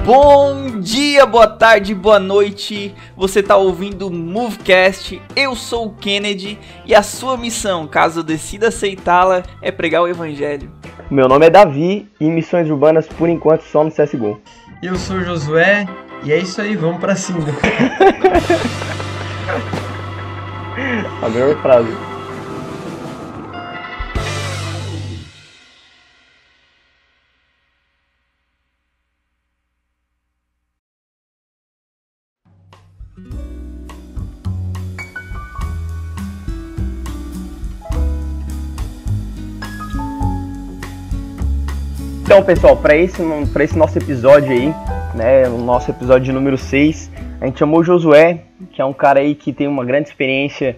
Bom dia, boa tarde, boa noite. Você tá ouvindo o Movecast. Eu sou o Kennedy e a sua missão, caso decida aceitá-la, é pregar o evangelho. Meu nome é Davi e missões urbanas por enquanto só no CSGO. Eu sou o Josué e é isso aí, vamos pra cima. A melhor frase. Então, pessoal, para esse nosso episódio aí, né, o nosso episódio número 6, a gente chamou o Josué, que é um cara aí que tem uma grande experiência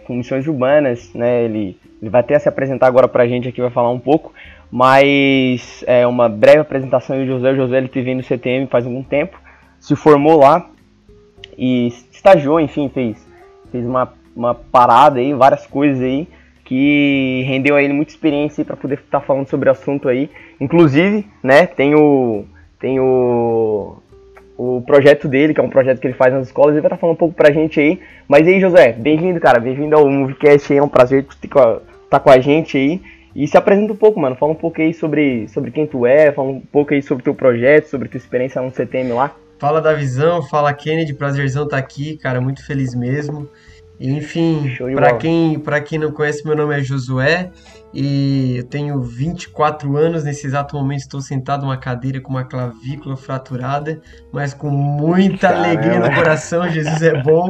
com missões urbanas, né, ele vai até se apresentar agora pra gente aqui, vai falar um pouco, mas é uma breve apresentação do Josué. O Josué ele teve no CTM faz algum tempo, se formou lá e estagiou, enfim, fez uma parada aí, várias coisas aí, que rendeu a ele muita experiência para poder estar falando sobre o assunto aí. Inclusive, né, tem o projeto dele, que é um projeto que ele faz nas escolas, ele vai estar falando um pouco pra gente aí. Mas aí, Josué, bem-vindo, cara, bem-vindo ao Movecast aí, é um prazer estar com a gente aí. E se apresenta um pouco, mano, fala um pouco aí sobre quem tu é, fala um pouco aí sobre teu projeto, sobre tua experiência no CTM lá. Fala Davizão, fala Kennedy, prazerzão estar aqui, cara, muito feliz mesmo. Enfim, para quem não conhece, meu nome é Josué e eu tenho 24 anos. Nesse exato momento estou sentado numa cadeira com uma clavícula fraturada, mas com muita alegria no coração. Jesus é bom.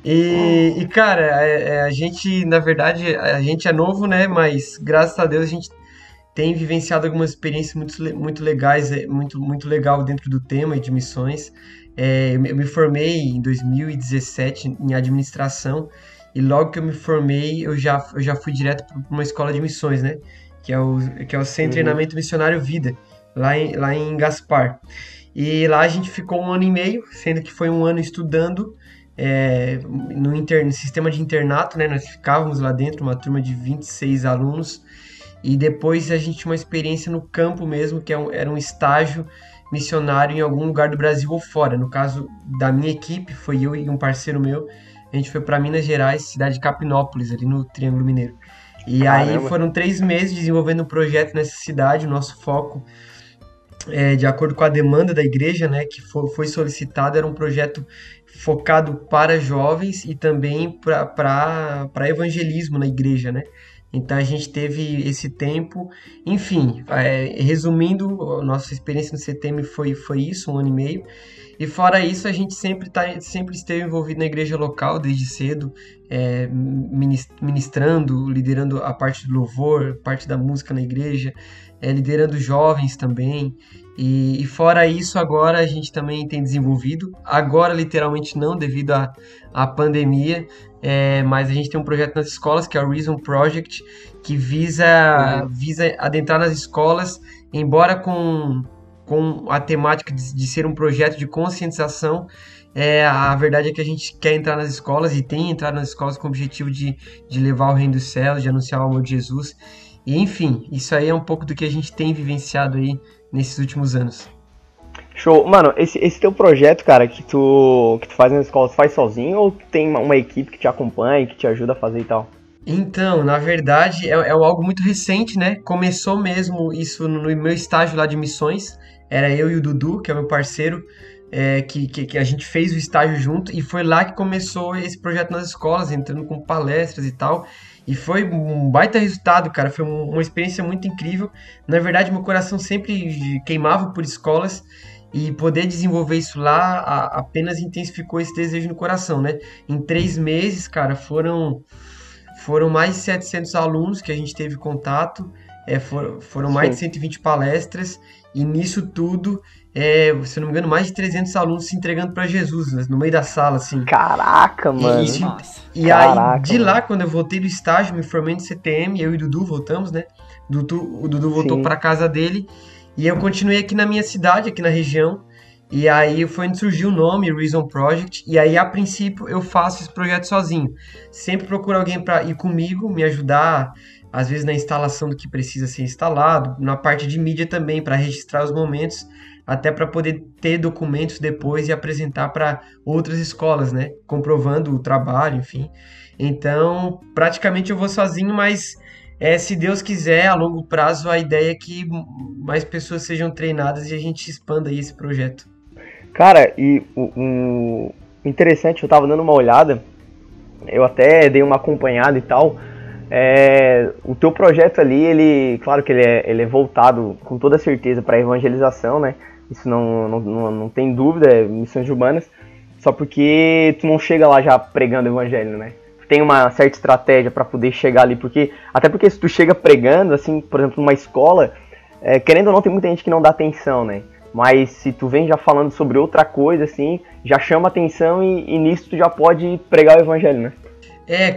E cara, a gente, na verdade, a gente é novo, né? Mas graças a Deus a gente tem vivenciado algumas experiências muito legais, muito legal dentro do tema de missões. Eu me formei em 2017 em administração e logo que eu me formei eu já fui direto para uma escola de missões, né? Que é o Centro de Treinamento Missionário Vida, lá em Gaspar. E lá a gente ficou 1 ano e meio, sendo que foi 1 ano estudando no sistema de internato, né? Nós ficávamos lá dentro, uma turma de 26 alunos, e depois a gente tinha uma experiência no campo mesmo, que era um estágio missionário em algum lugar do Brasil ou fora. No caso da minha equipe, foi eu e um parceiro meu, a gente foi para Minas Gerais, cidade de Capinópolis, ali no Triângulo Mineiro. E Caramba. Aí foram 3 meses desenvolvendo um projeto nessa cidade. O nosso foco, de acordo com a demanda da igreja, né, que foi solicitado, era um projeto focado para jovens e também para evangelismo na igreja, né? Então a gente teve esse tempo, enfim, resumindo, a nossa experiência no CTM foi isso, 1 ano e meio. E fora isso, a gente sempre esteve envolvido na igreja local, desde cedo, ministrando, liderando a parte do louvor, parte da música na igreja, liderando jovens também. E fora isso, agora a gente também tem desenvolvido, agora literalmente não devido à pandemia, mas a gente tem um projeto nas escolas, que é o Reason Project, que visa adentrar nas escolas, embora com a temática de ser um projeto de conscientização. A verdade é que a gente quer entrar nas escolas e tem entrado nas escolas com o objetivo de levar o reino dos céus, de anunciar o amor de Jesus. E enfim, isso aí é um pouco do que a gente tem vivenciado aí nesses últimos anos. Show. Mano, esse teu projeto, cara, que tu faz nas escolas, faz sozinho ou tem uma equipe que te acompanha, que te ajuda a fazer e tal? Então, na verdade, é algo muito recente, né? Começou mesmo isso no meu estágio lá de missões. Era eu e o Dudu, que é meu parceiro, que a gente fez o estágio junto, e foi lá que começou esse projeto nas escolas, entrando com palestras e tal. E foi um baita resultado, cara. Foi uma experiência muito incrível. Na verdade, meu coração sempre queimava por escolas, e poder desenvolver isso lá apenas intensificou esse desejo no coração, né? Em 3 meses, cara, foram mais de 700 alunos que a gente teve contato, foram mais de 120 palestras, e nisso tudo, se não me engano, mais de 300 alunos se entregando para Jesus, né, no meio da sala, assim. Caraca, mano! Aí, de lá, quando eu voltei do estágio, me formei no CTM, eu e o Dudu voltamos, né? O Dudu voltou para casa dele, e eu continuei aqui na minha cidade, aqui na região. E aí foi onde surgiu o nome, Reason Project, e aí a princípio eu faço esse projeto sozinho. Sempre procuro alguém para ir comigo, me ajudar às vezes na instalação do que precisa ser instalado, na parte de mídia também, para registrar os momentos, até para poder ter documentos depois e apresentar para outras escolas, né? Comprovando o trabalho, enfim. Então, praticamente eu vou sozinho, mas se Deus quiser, a longo prazo, a ideia é que mais pessoas sejam treinadas e a gente expanda aí esse projeto. Cara, e o interessante, eu tava dando uma olhada, eu até dei uma acompanhada e tal. O teu projeto ali, ele, claro que ele é voltado com toda certeza para evangelização, né? Isso não tem dúvida, é missões urbanas. Só porque tu não chega lá já pregando o evangelho, né? Tem uma certa estratégia para poder chegar ali, até porque se tu chega pregando, assim, por exemplo, numa escola, querendo ou não, tem muita gente que não dá atenção, né? Mas se tu vem já falando sobre outra coisa, assim, já chama atenção e nisso tu já pode pregar o evangelho, né?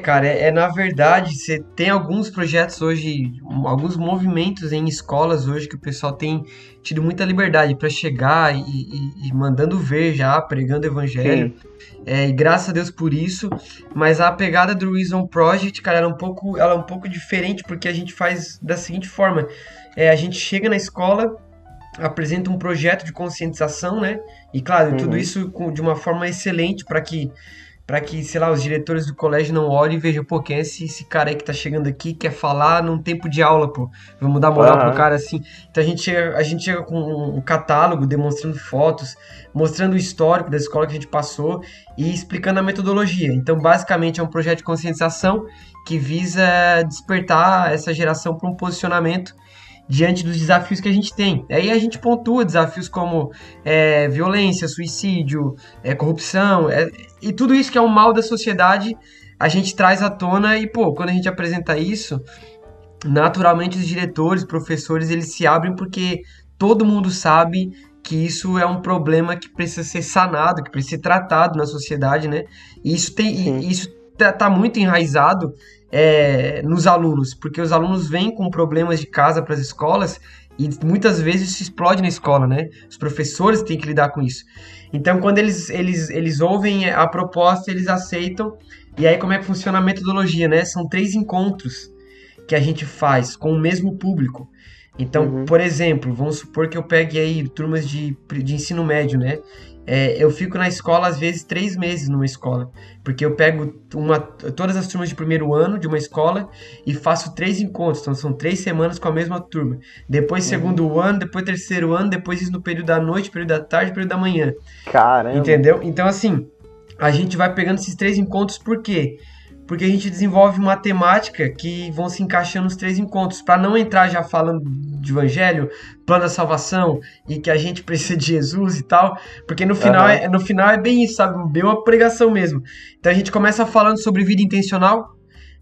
Cara, na verdade, você tem alguns projetos hoje, alguns movimentos em escolas hoje que o pessoal tem tido muita liberdade para chegar e mandando ver já, pregando o evangelho. E graças a Deus por isso. Mas a pegada do Reason Project, cara, ela é um pouco diferente, porque a gente faz da seguinte forma. A gente chega na escola, apresenta um projeto de conscientização, né? E claro, tudo isso de uma forma excelente para que, sei lá, os diretores do colégio não olhem e vejam, pô, quem é esse cara aí que tá chegando aqui, quer falar num tempo de aula, pô, vamos dar moral pro cara, assim. Então a gente chega com um catálogo, demonstrando fotos, mostrando o histórico da escola que a gente passou e explicando a metodologia. Então, basicamente, é um projeto de conscientização que visa despertar essa geração para um posicionamento diante dos desafios que a gente tem. Aí a gente pontua desafios como violência, suicídio, corrupção, e tudo isso que é um mal da sociedade, a gente traz à tona e, pô, quando a gente apresenta isso, naturalmente os diretores, professores, eles se abrem porque todo mundo sabe que isso é um problema que precisa ser sanado, que precisa ser tratado na sociedade, né? E isso tá muito enraizado nos alunos, porque os alunos vêm com problemas de casa para as escolas e muitas vezes isso explode na escola, né? Os professores têm que lidar com isso. Então, quando eles ouvem a proposta, eles aceitam. E aí, como é que funciona a metodologia, né? São 3 encontros que a gente faz com o mesmo público. Então, por exemplo, vamos supor que eu pegue aí turmas de ensino médio, né? Eu fico na escola, às vezes, 3 meses numa escola, porque eu pego todas as turmas de primeiro ano de uma escola e faço 3 encontros, então são 3 semanas com a mesma turma. Depois segundo ano, depois terceiro ano, depois isso no período da noite, período da tarde, período da manhã. Caramba! Entendeu? Então, assim, a gente vai pegando esses 3 encontros, por quê? Porque a gente desenvolve uma temática que vão se encaixando nos 3 encontros, para não entrar já falando de evangelho, plano da salvação e que a gente precisa de Jesus e tal, porque no final é bem isso, sabe? Bem uma pregação mesmo. Então a gente começa falando sobre vida intencional,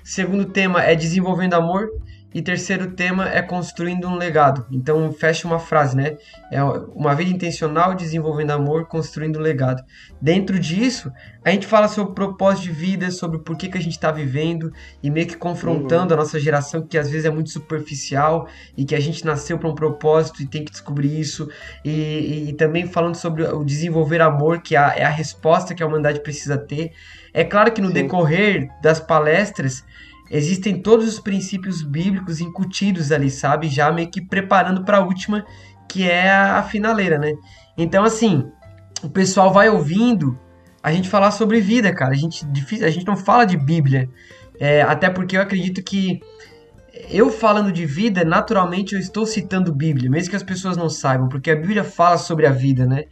segundo tema é desenvolvendo amor, e terceiro tema é construindo um legado. Então fecha uma frase, né? É uma vida intencional, desenvolvendo amor, construindo um legado. Dentro disso, a gente fala sobre o propósito de vida, sobre o porquê que a gente está vivendo e meio que confrontando a nossa geração, que às vezes é muito superficial e que a gente nasceu para um propósito e tem que descobrir isso. E também falando sobre o desenvolver amor, que é a resposta que a humanidade precisa ter. É claro que no decorrer das palestras, existem todos os princípios bíblicos incutidos ali, sabe? Já meio que preparando para a última, que é a finaleira, né? Então, assim, o pessoal vai ouvindo a gente falar sobre vida, cara. A gente não fala de Bíblia. Até porque eu acredito que eu falando de vida, naturalmente eu estou citando Bíblia, mesmo que as pessoas não saibam, porque a Bíblia fala sobre a vida, né?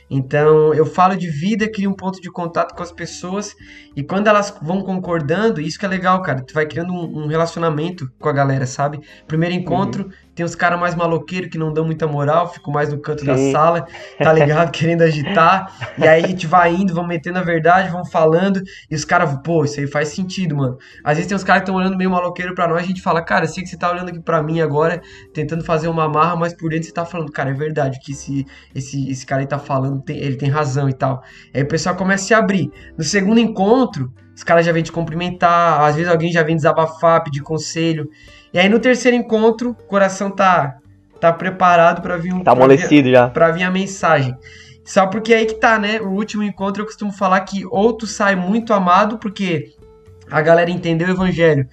Então, eu falo de vida, crio um ponto de contato com as pessoas e quando elas vão concordando, isso que é legal, cara, tu vai criando um relacionamento com a galera, sabe? Primeiro encontro, tem os caras mais maloqueiros que não dão muita moral, ficam mais no canto da sala, tá ligado? Querendo agitar, e aí a gente vai indo, vamos metendo a verdade, vamos falando, e os caras, pô, isso aí faz sentido, mano. Às vezes tem uns caras que estão olhando meio maloqueiro pra nós, a gente fala, cara, eu sei que você tá olhando aqui pra mim agora, tentando fazer uma marra, mas por dentro você tá falando, cara, é verdade, que esse cara aí tá falando, ele tem razão e tal. Aí o pessoal começa a se abrir. No segundo encontro, os caras já vêm te cumprimentar, às vezes alguém já vem desabafar, pedir conselho. E aí no terceiro encontro, o coração tá preparado pra vir tá amolecido já. Pra vir a mensagem. Só porque aí que tá, né? O último encontro eu costumo falar que ou tu sai muito amado, porque a galera entendeu o evangelho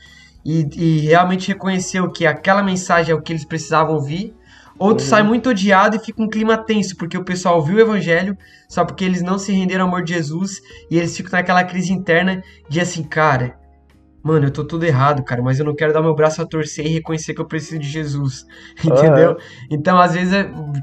e realmente reconheceu que aquela mensagem é o que eles precisavam ouvir, ou tu sai muito odiado e fica um clima tenso, porque o pessoal ouviu o evangelho, só porque eles não se renderam ao amor de Jesus, e eles ficam naquela crise interna de assim, cara, mano, eu tô tudo errado, cara, mas eu não quero dar meu braço a torcer e reconhecer que eu preciso de Jesus, entendeu? Então, às vezes,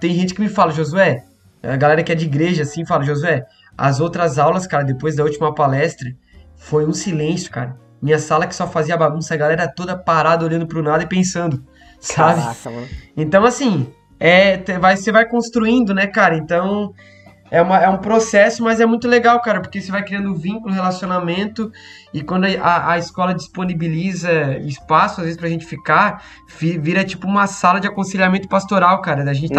tem gente que me fala, Josué, a galera que é de igreja, assim, fala, Josué, as outras aulas, cara, depois da última palestra, foi um silêncio, cara. Minha sala que só fazia bagunça, a galera toda parada, olhando pro nada e pensando, sabe? Caraca, mano. Então, assim, você vai construindo, né, cara? Então, é um processo, mas é muito legal, cara, porque você vai criando vínculo, relacionamento, e quando a escola disponibiliza espaço, às vezes, pra gente ficar, vira tipo uma sala de aconselhamento pastoral, cara. A gente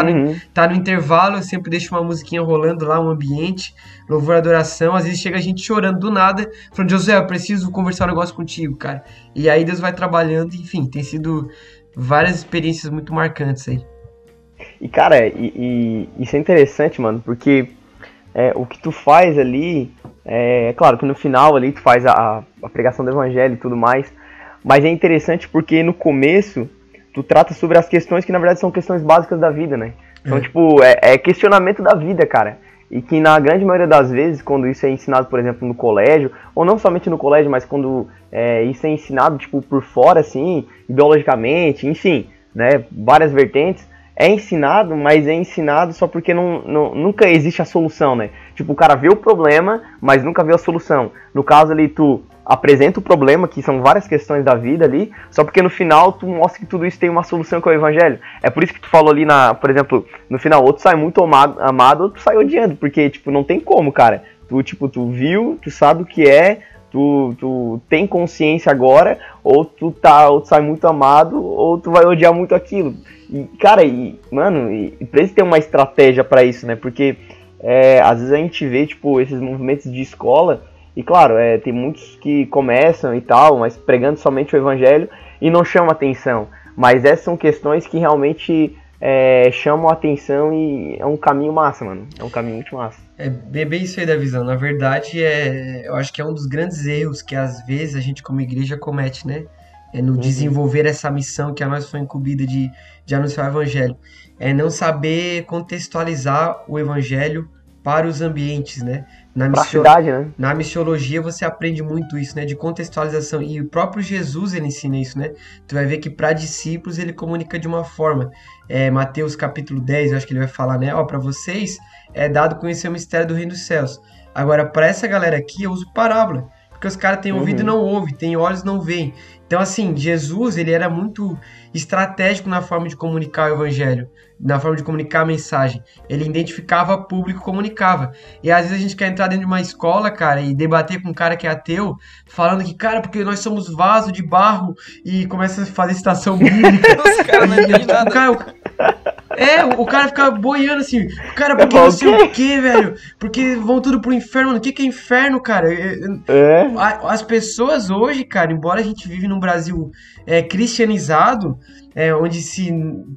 tá no intervalo, eu sempre deixo uma musiquinha rolando lá, um ambiente, louvor, adoração, às vezes chega a gente chorando do nada, falando, José, eu preciso conversar um negócio contigo, cara. E aí Deus vai trabalhando, enfim, tem sido várias experiências muito marcantes aí. E, cara, isso é interessante, mano, porque o que tu faz ali, claro que no final ali tu faz a pregação do evangelho e tudo mais, mas é interessante porque no começo tu trata sobre as questões que na verdade são questões básicas da vida, né? Então, tipo, é questionamento da vida, cara. E que na grande maioria das vezes, quando isso é ensinado, por exemplo, no colégio, ou não somente no colégio, mas quando isso é ensinado, tipo, por fora, assim, ideologicamente, enfim, né, várias vertentes, é ensinado, mas é ensinado só porque nunca existe a solução, né? Tipo, o cara vê o problema, mas nunca vê a solução. No caso ali, tu apresenta o problema, que são várias questões da vida ali, só porque no final tu mostra que tudo isso tem uma solução, que é o evangelho. É por isso que tu falou ali, por exemplo, no final, outro sai muito amado, outro sai odiando, porque, tipo, não tem como, cara. Tu viu, tu sabe o que é, tu tem consciência agora, ou tu sai muito amado, ou tu vai odiar muito aquilo. E, cara, mano, precisa ter uma estratégia pra isso, né? Porque às vezes a gente vê, tipo, esses movimentos de escola, e claro, tem muitos que começam e tal, mas pregando somente o evangelho e não chamam atenção. Mas essas são questões que realmente chamam a atenção e é um caminho massa, mano. É um caminho muito massa. É bem isso aí da visão. Na verdade, eu acho que é um dos grandes erros que às vezes a gente como igreja comete, né? No desenvolver essa missão que a nós foi incumbida de anunciar o evangelho. É não saber contextualizar o evangelho para os ambientes, né? Pra cidade, né? Na missiologia você aprende muito isso, né? De contextualização. E o próprio Jesus, ele ensina isso, né? Tu vai ver que para discípulos ele comunica de uma forma. Mateus capítulo 10, eu acho que ele vai falar, né? Para vocês é dado conhecer o mistério do reino dos céus. Agora, para essa galera aqui, eu uso parábola. Porque os caras têm ouvido e não ouvem, têm olhos e não veem. Então, assim, Jesus, ele era muito estratégico na forma de comunicar o evangelho, na forma de comunicar a mensagem. Ele identificava público e comunicava. E às vezes a gente quer entrar dentro de uma escola, cara, e debater com um cara que é ateu, falando que, cara, porque nós somos vaso de barro, e começa a fazer citação bíblica. Os caras não entendem nada. O cara fica boiando assim, cara, porque não sei o que, velho? Porque vão tudo pro inferno, mano. O que é inferno, cara? As pessoas hoje, cara, embora a gente vive num Brasil cristianizado, onde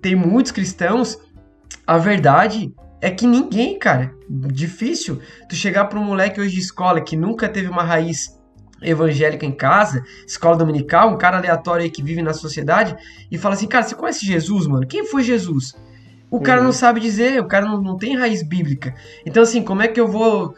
tem muitos cristãos, a verdade é que ninguém, cara, difícil tu chegar pra um moleque hoje de escola que nunca teve uma raiz evangélica em casa, escola dominical, um cara aleatório aí que vive na sociedade, e fala assim, cara, você conhece Jesus, mano? Quem foi Jesus? O cara não sabe dizer, o cara não tem raiz bíblica. Então, assim, como é que eu vou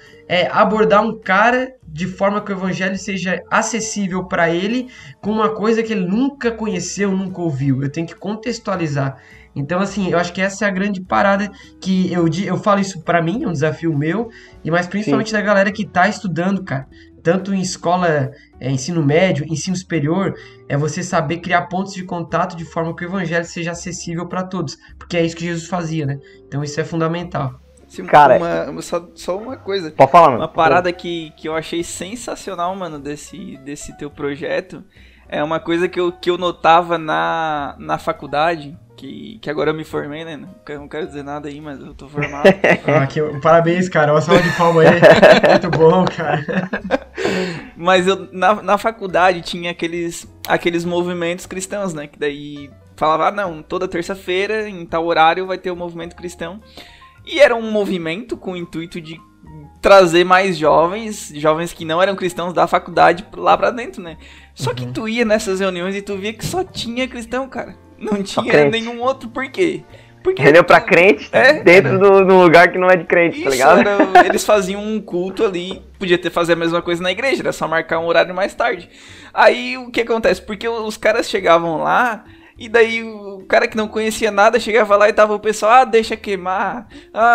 abordar um cara de forma que o evangelho seja acessível para ele com uma coisa que ele nunca conheceu, nunca ouviu? Eu tenho que contextualizar. Então, assim, eu acho que essa é a grande parada que eu falo isso para mim, é um desafio meu, mas principalmente da galera que tá estudando, cara. Tanto em escola, ensino médio, ensino superior, é você saber criar pontos de contato de forma que o evangelho seja acessível para todos. Porque é isso que Jesus fazia, né? Então isso é fundamental. Sim, cara, só uma coisa. Pode falar, mano. Uma parada que eu achei sensacional, mano, desse teu projeto. É uma coisa que eu notava na faculdade, que agora eu me formei, né? Não quero dizer nada aí, mas eu tô formado. Parabéns, cara. Uma salva de palmas aí. Muito bom, cara. Mas eu, na faculdade tinha aqueles movimentos cristãos, né? Que daí falava, não, toda terça-feira, em tal horário, vai ter o movimento cristão. E era um movimento com o intuito de trazer mais jovens que não eram cristãos da faculdade lá pra dentro, né? Só que tu ia nessas reuniões e tu via que só tinha cristão, cara. Não tinha nenhum outro porquê. Porque reunião pra crente dentro do lugar que não é de crente, tá ligado? Eles faziam um culto ali, podia fazer a mesma coisa na igreja, era só marcar um horário mais tarde. Aí o que acontece? Porque os caras chegavam lá, e daí o cara que não conhecia nada chegava lá e tava o pessoal, deixa queimar,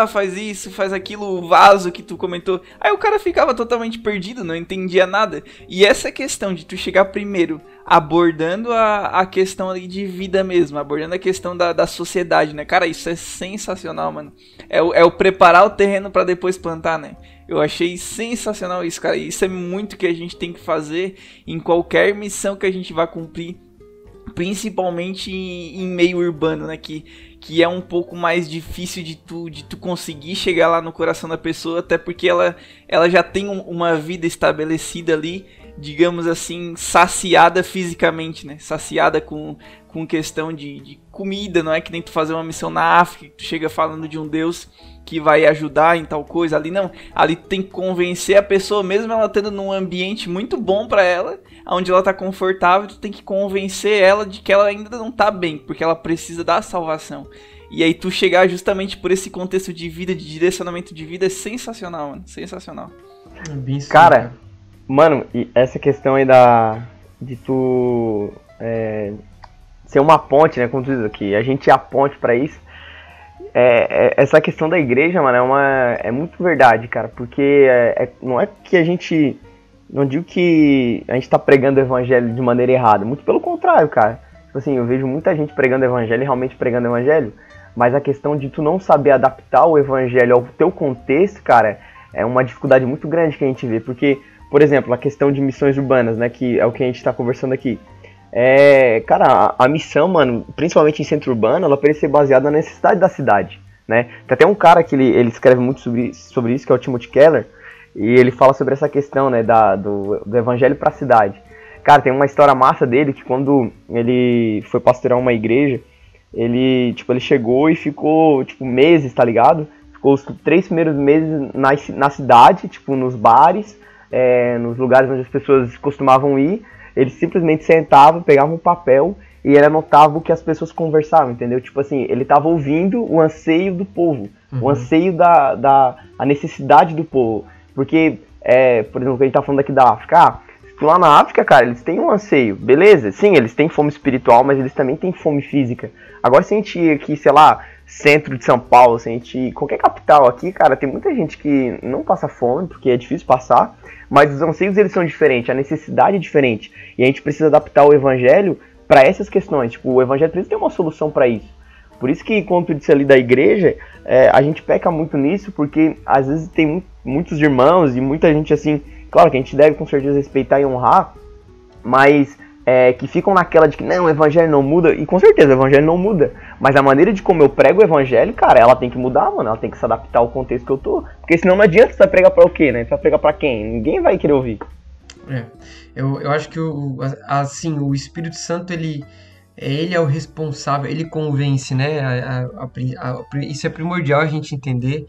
faz isso, faz aquilo, o vaso que tu comentou. Aí o cara ficava totalmente perdido, não entendia nada. E essa questão de tu chegar primeiro abordando a questão ali de vida mesmo, abordando a questão da sociedade, né? Cara, isso é sensacional, mano. É o preparar o terreno pra depois plantar, né? Eu achei sensacional isso, cara. Isso é muito que a gente tem que fazer em qualquer missão que a gente vá cumprir, principalmente em meio urbano, né? Que é um pouco mais difícil de tu conseguir chegar lá no coração da pessoa, até porque ela já tem uma vida estabelecida ali, digamos assim, saciada fisicamente, né? Saciada com questão de comida, não é que nem tu fazer uma missão na África, que tu chega falando de um Deus que vai ajudar em tal coisa. Ali não, ali tu tem que convencer a pessoa, mesmo ela tendo num ambiente muito bom pra ela, onde ela tá confortável, tu tem que convencer ela de que ela ainda não tá bem, porque ela precisa da salvação. E aí tu chegar justamente por esse contexto de vida, de direcionamento de vida, é sensacional, mano, sensacional. Cara, mano, e essa questão aí de tu ser uma ponte, né, como tu diz aqui, a gente é a ponte pra isso. Essa questão da igreja, mano, é muito verdade, cara, porque não é que a gente, não digo que a gente tá pregando o evangelho de maneira errada, muito pelo contrário, cara. Tipo assim, eu vejo muita gente pregando o evangelho e realmente pregando o evangelho, mas a questão de tu não saber adaptar o evangelho ao teu contexto, cara, é uma dificuldade muito grande que a gente vê, porque, por exemplo, a questão de missões urbanas, né, que é o que a gente tá conversando aqui. Cara, a missão, mano, principalmente em centro urbano, ela precisa ser baseada na necessidade da cidade, né? Tem até um cara que ele escreve muito sobre isso, que é o Timothy Keller, e ele fala sobre essa questão, né, do evangelho pra cidade. Cara, tem uma história massa dele, que quando ele foi pastorear uma igreja, ele chegou e ficou, meses, tá ligado? Ficou os 3 primeiros meses na cidade, nos bares, nos lugares onde as pessoas costumavam ir. Ele simplesmente sentava, pegava um papel e ele anotava o que as pessoas conversavam, entendeu? Tipo assim, ele tava ouvindo o anseio do povo, o anseio a necessidade do povo. Porque, por exemplo, a gente tá falando aqui da África, lá na África, cara, eles têm um anseio, beleza? Sim, eles têm fome espiritual, mas eles também têm fome física. Agora, se a gente ir aqui, sei lá, centro de São Paulo, se a gente ir qualquer capital aqui, cara, tem muita gente que não passa fome, porque é difícil passar, mas os anseios, eles são diferentes, a necessidade é diferente, e a gente precisa adaptar o evangelho para essas questões. O evangelho precisa ter uma solução para isso. Por isso que, quando tu disse ali da igreja, a gente peca muito nisso, porque às vezes tem muitos irmãos e muita gente assim, claro que a gente deve com certeza respeitar e honrar, mas que ficam naquela de que não, o evangelho não muda, e com certeza o evangelho não muda, mas a maneira de como eu prego o evangelho, cara, ela tem que mudar, mano, ela tem que se adaptar ao contexto que eu tô, porque senão não adianta você vai pregar pra o quê, né? Você vai pregar pra quem? Ninguém vai querer ouvir. Eu acho que o Espírito Santo, ele é o responsável, ele convence, né? Isso é primordial a gente entender.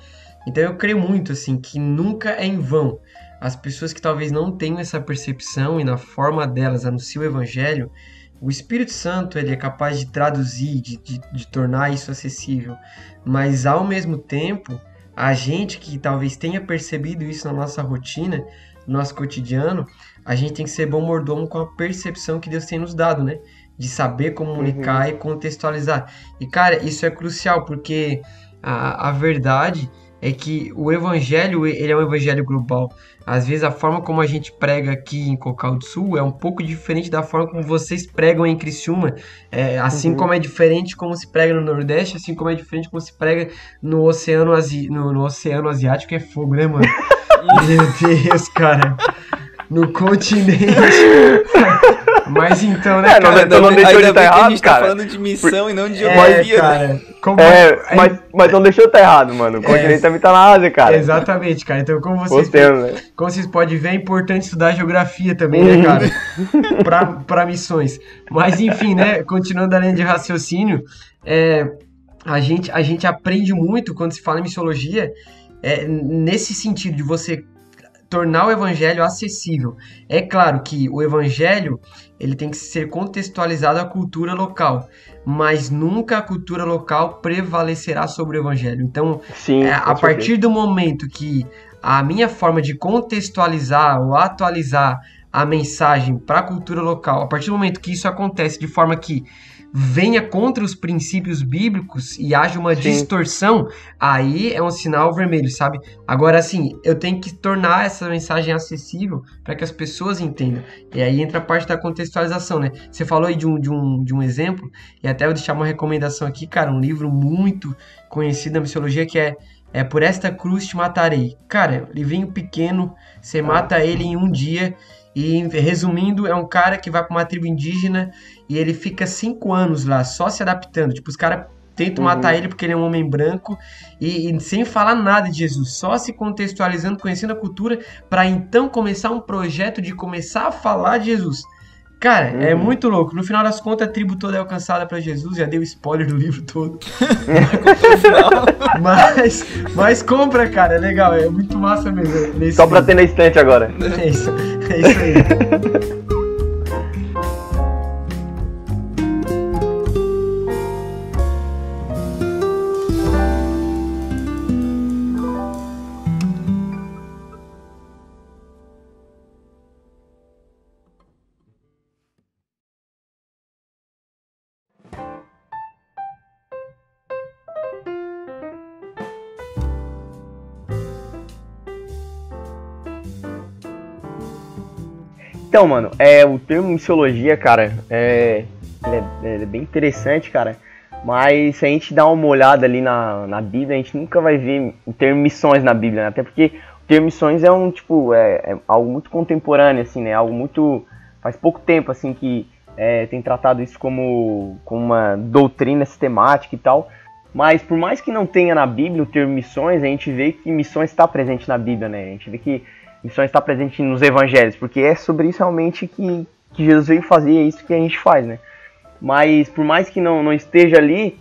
Então eu creio muito, assim, que nunca é em vão. As pessoas que talvez não tenham essa percepção e na forma delas anunciam o evangelho, o Espírito Santo, ele é capaz de traduzir, de tornar isso acessível. Mas ao mesmo tempo, a gente que talvez tenha percebido isso na nossa rotina, no nosso cotidiano, a gente tem que ser bom mordomo com a percepção que Deus tem nos dado, né? De saber comunicar e contextualizar. E, cara, isso é crucial, porque a verdade é que o evangelho, ele é um evangelho global. Às vezes a forma como a gente prega aqui em Cocal do Sul é um pouco diferente da forma como vocês pregam em Criciúma. Assim como é diferente como se prega no Nordeste, assim como é diferente como se prega no Oceano Asiático, que é fogo, né, mano? Meu Deus, cara. No continente. Mas então, né, cara? Não deixou de estar errado, a gente cara. Tá falando de missão e não de geografia, cara. Mas não deixou de estar errado, mano. O continente também tá na Ásia, cara. Exatamente, cara. Então, como vocês podem ver, é importante estudar geografia também, né, cara? Pra missões. Mas, enfim, né, continuando a linha de raciocínio, a gente aprende muito quando se fala em missiologia, nesse sentido de você tornar o evangelho acessível. É claro que o evangelho ele tem que ser contextualizado à cultura local, mas nunca a cultura local prevalecerá sobre o evangelho. Então, Sim, a partir do momento que a minha forma de contextualizar ou atualizar a mensagem para a cultura local, a partir do momento que isso acontece de forma que venha contra os princípios bíblicos e haja uma distorção, aí é um sinal vermelho, sabe? Agora, assim, eu tenho que tornar essa mensagem acessível para que as pessoas entendam. E aí entra a parte da contextualização, né? Você falou aí de um exemplo, e até eu vou deixar uma recomendação aqui, cara, um livro muito conhecido na missiologia que é Por Esta Cruz Te Matarei. Cara, livrinho pequeno, você mata ele em um dia. E, resumindo, é um cara que vai para uma tribo indígena e ele fica 5 anos lá, só se adaptando. Tipo, os caras tentam matar ele porque ele é um homem branco e sem falar nada de Jesus, só se contextualizando, conhecendo a cultura, para então começar um projeto de começar a falar de Jesus. Cara, é muito louco. No final das contas, a tribo toda é alcançada para Jesus. Já deu spoiler do livro todo. mas compra, cara. É legal. É muito massa mesmo. Só pra ter na estante agora. É isso aí. Então, mano, o termo missiologia, cara, ele é bem interessante, cara, mas se a gente dá uma olhada ali na Bíblia, a gente nunca vai ver o termo missões na Bíblia, né? Até porque o termo missões é algo muito contemporâneo, assim, né? Algo muito, faz pouco tempo, assim, que tem tratado isso como uma doutrina sistemática e tal, mas por mais que não tenha na Bíblia o termo missões, a gente vê que missões está presente na Bíblia, né? A gente vê que missões está presente nos evangelhos, porque é sobre isso realmente que Jesus veio fazer, é isso que a gente faz, né? Mas por mais que não esteja ali,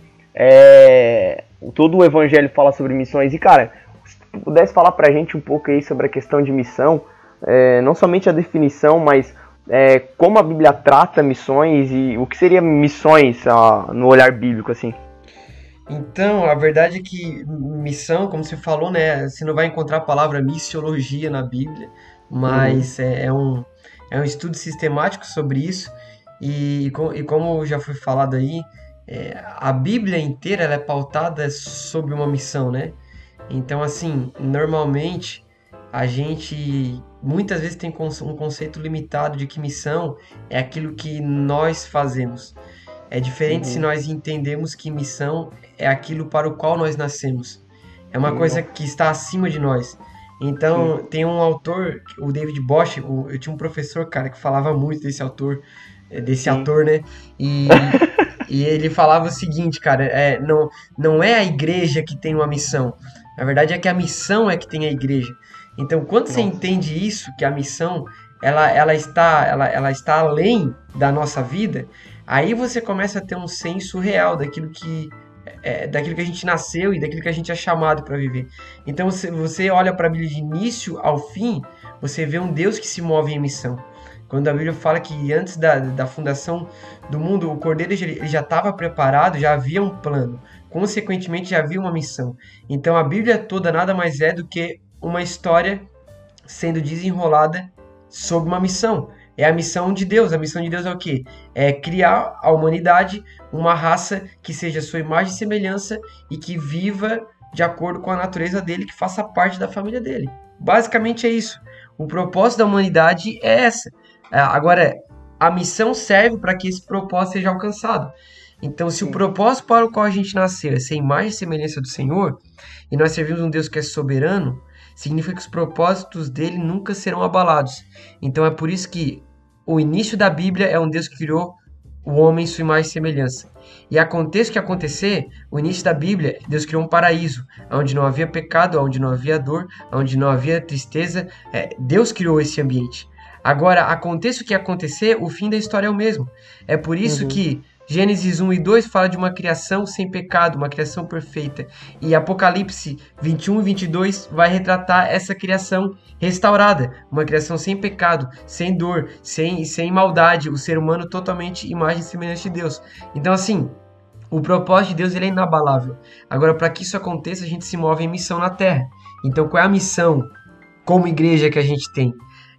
todo o evangelho fala sobre missões. E, cara, se tu pudesse falar pra gente um pouco aí sobre a questão de missão, não somente a definição, mas como a Bíblia trata missões e o que seria missões no olhar bíblico, assim. Então, a verdade é que missão, como você falou, né, você não vai encontrar a palavra missiologia na Bíblia, mas é um estudo sistemático sobre isso, e como já foi falado aí, a Bíblia inteira ela é pautada sobre uma missão, né? Então, assim, normalmente a gente muitas vezes tem um conceito limitado de que missão é aquilo que nós fazemos. É diferente se nós entendemos que missão é aquilo para o qual nós nascemos. É uma coisa que está acima de nós. Então, tem um autor, o David Bosch, eu tinha um professor, cara, que falava muito desse autor, ator, né? E ele falava o seguinte, cara, não é a igreja que tem uma missão. Na verdade, é que a missão é que tem a igreja. Então, quando você entende isso, que a missão ela está além da nossa vida, aí você começa a ter um senso real daquilo que a gente nasceu e daquilo que a gente é chamado para viver. Então você olha para a Bíblia de início ao fim, você vê um Deus que se move em missão. Quando a Bíblia fala que antes da fundação do mundo, o Cordeiro ele já estava preparado, já havia um plano. Consequentemente, já havia uma missão. Então a Bíblia toda nada mais é do que uma história sendo desenrolada sob uma missão. É a missão de Deus. A missão de Deus é o quê? É criar a humanidade, uma raça que seja sua imagem e semelhança e que viva de acordo com a natureza dele, que faça parte da família dele. Basicamente é isso. O propósito da humanidade é essa. Agora, a missão serve para que esse propósito seja alcançado. Então, se o propósito para o qual a gente nasceu é ser imagem e semelhança do Senhor, e nós servimos um Deus que é soberano, significa que os propósitos dele nunca serão abalados. Então é por isso que o início da Bíblia é um Deus que criou o homem em sua imagem e semelhança. E aconteça o que acontecer, o início da Bíblia, Deus criou um paraíso, onde não havia pecado, onde não havia dor, onde não havia tristeza. Deus criou esse ambiente. Agora, aconteça o que acontecer, o fim da história é o mesmo. É por isso que Gênesis 1 e 2 fala de uma criação sem pecado, uma criação perfeita. E Apocalipse 21 e 22 vai retratar essa criação restaurada, uma criação sem pecado, sem dor, sem maldade, o ser humano totalmente imagem e semelhança de Deus. Então, assim, o propósito de Deus ele é inabalável. Agora, para que isso aconteça, a gente se move em missão na Terra. Então, qual é a missão como igreja que a gente tem?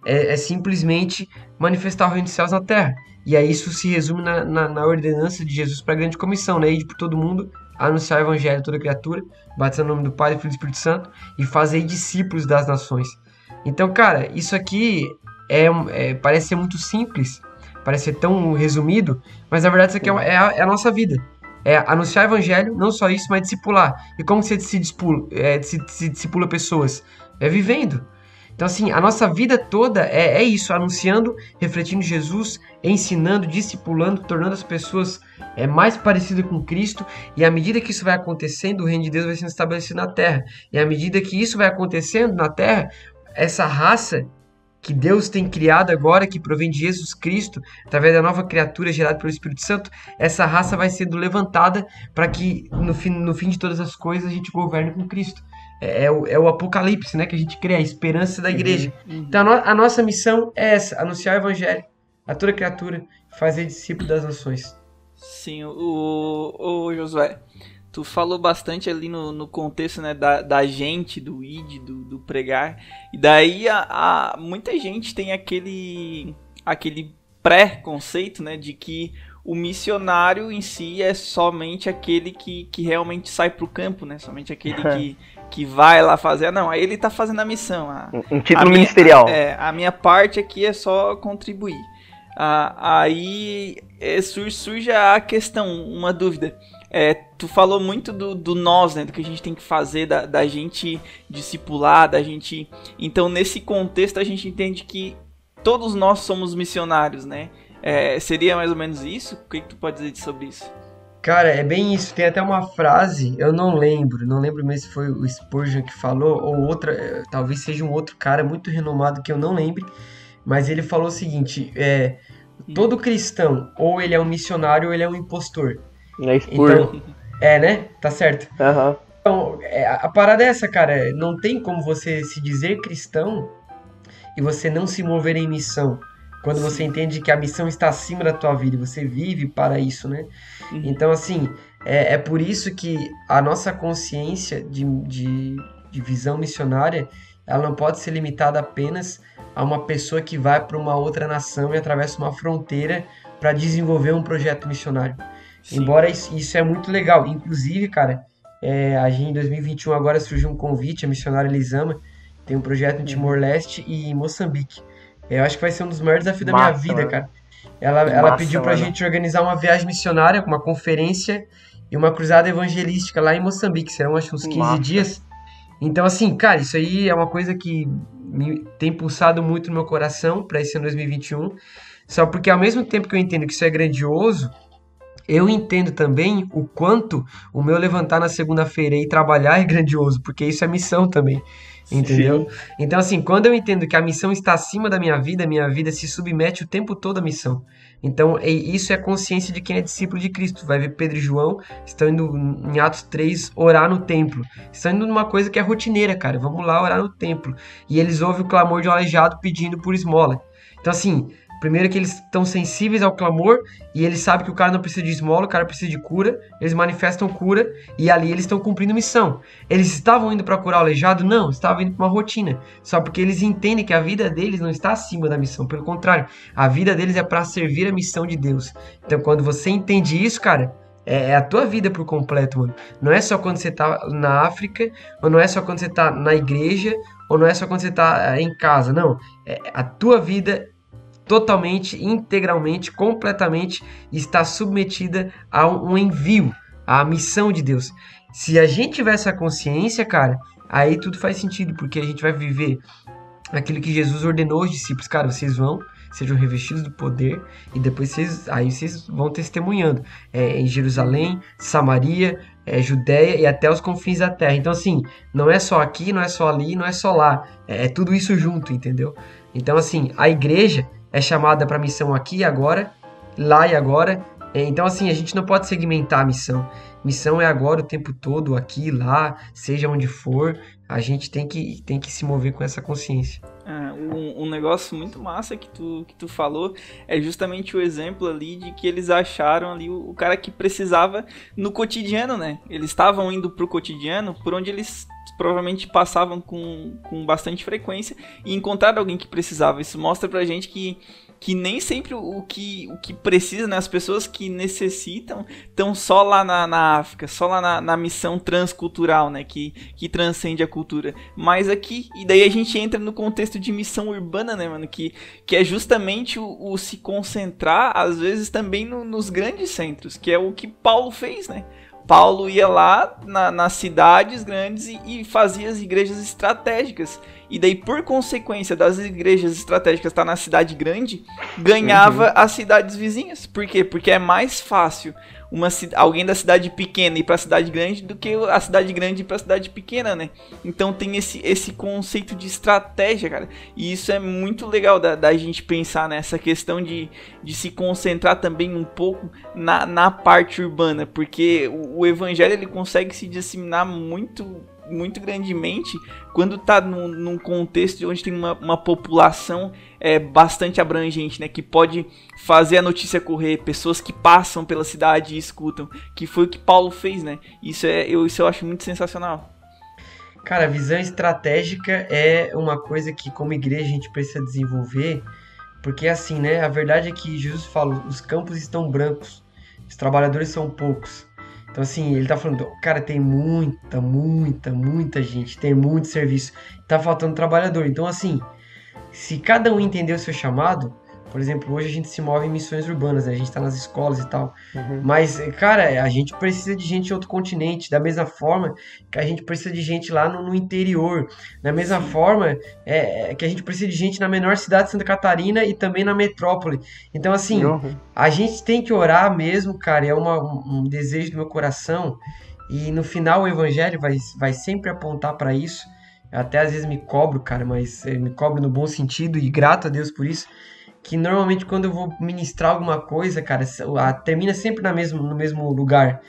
É simplesmente manifestar o reino dos céus na Terra. E aí isso se resume na ordenança de Jesus para a grande comissão, né? Ir por todo mundo, anunciar o evangelho a toda criatura, batizando no nome do Pai, do Filho e do Espírito Santo, e fazer discípulos das nações. Então, cara, isso aqui parece ser muito simples, parece ser tão resumido, mas na verdade isso aqui é a nossa vida. É anunciar o evangelho, não só isso, mas discipular. E como você se discipula pessoas? É vivendo. Então, assim, a nossa vida toda é isso, anunciando, refletindo Jesus, ensinando, discipulando, tornando as pessoas mais parecidas com Cristo. E à medida que isso vai acontecendo, o reino de Deus vai sendo estabelecido na Terra. E à medida que isso vai acontecendo na Terra, essa raça que Deus tem criado agora, que provém de Jesus Cristo, através da nova criatura gerada pelo Espírito Santo, essa raça vai sendo levantada para que no fim de todas as coisas a gente governe com Cristo. É o Apocalipse, né, que a gente crê, a esperança da igreja. Então a nossa missão é essa, anunciar o evangelho a toda criatura, fazer discípulo das nações. Sim, o Josué, tu falou bastante ali no contexto, né, da gente, do id, do pregar, e daí muita gente tem aquele pré-conceito, né, de que o missionário em si é somente aquele que realmente sai pro campo, né, somente aquele que vai lá fazer. Não, aí ele tá fazendo a missão. Um título ministerial. A minha parte aqui é só contribuir. Aí surge a questão, uma dúvida. Tu falou muito do nós, né, do que a gente tem que fazer, da gente discipular, da gente... Então, nesse contexto, a gente entende que todos nós somos missionários, né? Seria mais ou menos isso? O que tu pode dizer sobre isso? Cara, é bem isso. Tem até uma frase, eu não lembro mesmo se foi o Spurgeon que falou, ou outra, talvez seja um outro cara muito renomado que eu não lembre, mas ele falou o seguinte, todo cristão, ou ele é um missionário, ou ele é um impostor. É Spurgeon. Então, né? Tá certo. Uhum. Então, a parada é essa, cara, não tem como você se dizer cristão e você não se mover em missão. Quando você entende que a missão está acima da tua vida, você vive para isso, né? Então, assim, é por isso que a nossa consciência de visão missionária, ela não pode ser limitada apenas a uma pessoa que vai para uma outra nação e atravessa uma fronteira para desenvolver um projeto missionário. Sim. Embora isso é muito legal. Inclusive, cara, a gente em 2021 agora surgiu um convite, a missionária Elisama tem um projeto em Timor-Leste e em Moçambique. Eu acho que vai ser um dos maiores desafios da minha vida, mano. Cara. Ela pediu pra gente organizar uma viagem missionária, uma conferência e uma cruzada evangelística lá em Moçambique. Serão, acho, uns 15 dias. Então, assim, cara, isso aí é uma coisa que tem pulsado muito no meu coração pra esse ano 2021. Só porque ao mesmo tempo que eu entendo que isso é grandioso, eu entendo também o quanto o meu levantar na segunda-feira e trabalhar é grandioso, porque isso é missão também. Entendeu? Sim. Então, assim, quando eu entendo que a missão está acima da minha vida se submete o tempo todo à missão. Então, isso é consciência de quem é discípulo de Cristo. Vai ver Pedro e João estão indo em Atos 3 orar no templo. Estão indo numa coisa que é rotineira, cara. Vamos lá orar no templo. E eles ouvem o clamor de um aleijado pedindo por esmola. Então, assim, primeiro que eles estão sensíveis ao clamor e eles sabem que o cara não precisa de esmola, o cara precisa de cura. Eles manifestam cura e ali eles estão cumprindo missão. Eles estavam indo para curar o aleijado? Não, estavam indo para uma rotina. Só porque eles entendem que a vida deles não está acima da missão. Pelo contrário, a vida deles é para servir a missão de Deus. Então quando você entende isso, cara, é a tua vida por completo, mano. Não é só quando você tá na África, ou não é só quando você tá na igreja, ou não é só quando você tá em casa, não. A tua vida totalmente, integralmente, completamente está submetida a um envio, à missão de Deus. Se a gente tiver essa consciência, cara, aí tudo faz sentido, porque a gente vai viver aquilo que Jesus ordenou aos discípulos. Cara, vocês vão, sejam revestidos do poder, e depois vocês vão testemunhando em Jerusalém, Samaria, Judéia e até os confins da terra. Então, assim, não é só aqui, não é só ali, não é só lá, é tudo isso junto, entendeu? Então, assim, a igreja é chamada para missão aqui e agora, lá e agora, Então, assim, a gente não pode segmentar a missão. Missão é agora o tempo todo, aqui, lá, seja onde for. A gente tem que se mover com essa consciência. Um negócio muito massa que tu falou é justamente o exemplo ali de que eles acharam ali o cara que precisava no cotidiano, né? Eles estavam indo pro cotidiano, por onde eles provavelmente passavam com bastante frequência, e encontraram alguém que precisava. Isso mostra pra gente que nem sempre o que precisa, né? As pessoas que necessitam estão só lá na África, só lá na missão transcultural, né? Que transcende a cultura. Mas aqui, e daí a gente entra no contexto de missão urbana, né, mano? Que é justamente o se concentrar, às vezes, também nos grandes centros, que é o que Paulo fez, né? Paulo ia lá nas cidades grandes e fazia as igrejas estratégicas. E daí, por consequência das igrejas estratégicas estar na cidade grande, ganhava as cidades vizinhas. Por quê? Porque é mais fácil alguém da cidade pequena ir para a cidade grande do que a cidade grande ir para a cidade pequena, né? Então tem esse conceito de estratégia, cara. E isso é muito legal da gente pensar nessa questão de se concentrar também um pouco na parte urbana. Porque o evangelho ele consegue se disseminar muito grandemente quando tá num contexto onde tem uma população bastante abrangente, né, que pode fazer a notícia correr, pessoas que passam pela cidade e escutam, que foi o que Paulo fez, né? Isso eu acho muito sensacional. Cara, a visão estratégica é uma coisa que como igreja a gente precisa desenvolver, porque assim, né, a verdade é que Jesus fala, os campos estão brancos, os trabalhadores são poucos. Então, assim, ele tá falando, cara, tem muita gente, tem muito serviço, tá faltando trabalhador. Então, assim, se cada um entender o seu chamado, por exemplo, hoje a gente se move em missões urbanas, né? A gente tá nas escolas e tal. Mas, cara, a gente precisa de gente em outro continente, da mesma forma que a gente precisa de gente lá no interior. Da mesma forma que a gente precisa de gente na menor cidade de Santa Catarina e também na metrópole. Então, assim, a gente tem que orar mesmo, cara, é um desejo do meu coração. E no final o evangelho vai sempre apontar para isso. Eu até às vezes me cobro, cara, mas me cobro no bom sentido e grato a Deus por isso. Que normalmente quando eu vou ministrar alguma coisa, cara, termina sempre no mesmo lugar.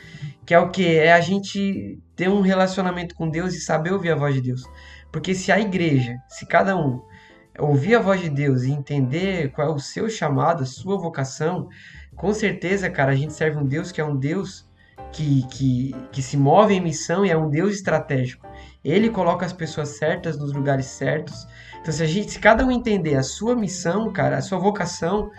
Que é o quê? É a gente ter um relacionamento com Deus e saber ouvir a voz de Deus. Porque se a igreja, se cada um ouvir a voz de Deus e entender qual é o seu chamado, a sua vocação, com certeza, cara, a gente serve um Deus que é um Deus que se move em missão e é um Deus estratégico. Ele coloca as pessoas certas nos lugares certos. Então, se cada um entender a sua missão, cara, a sua vocação,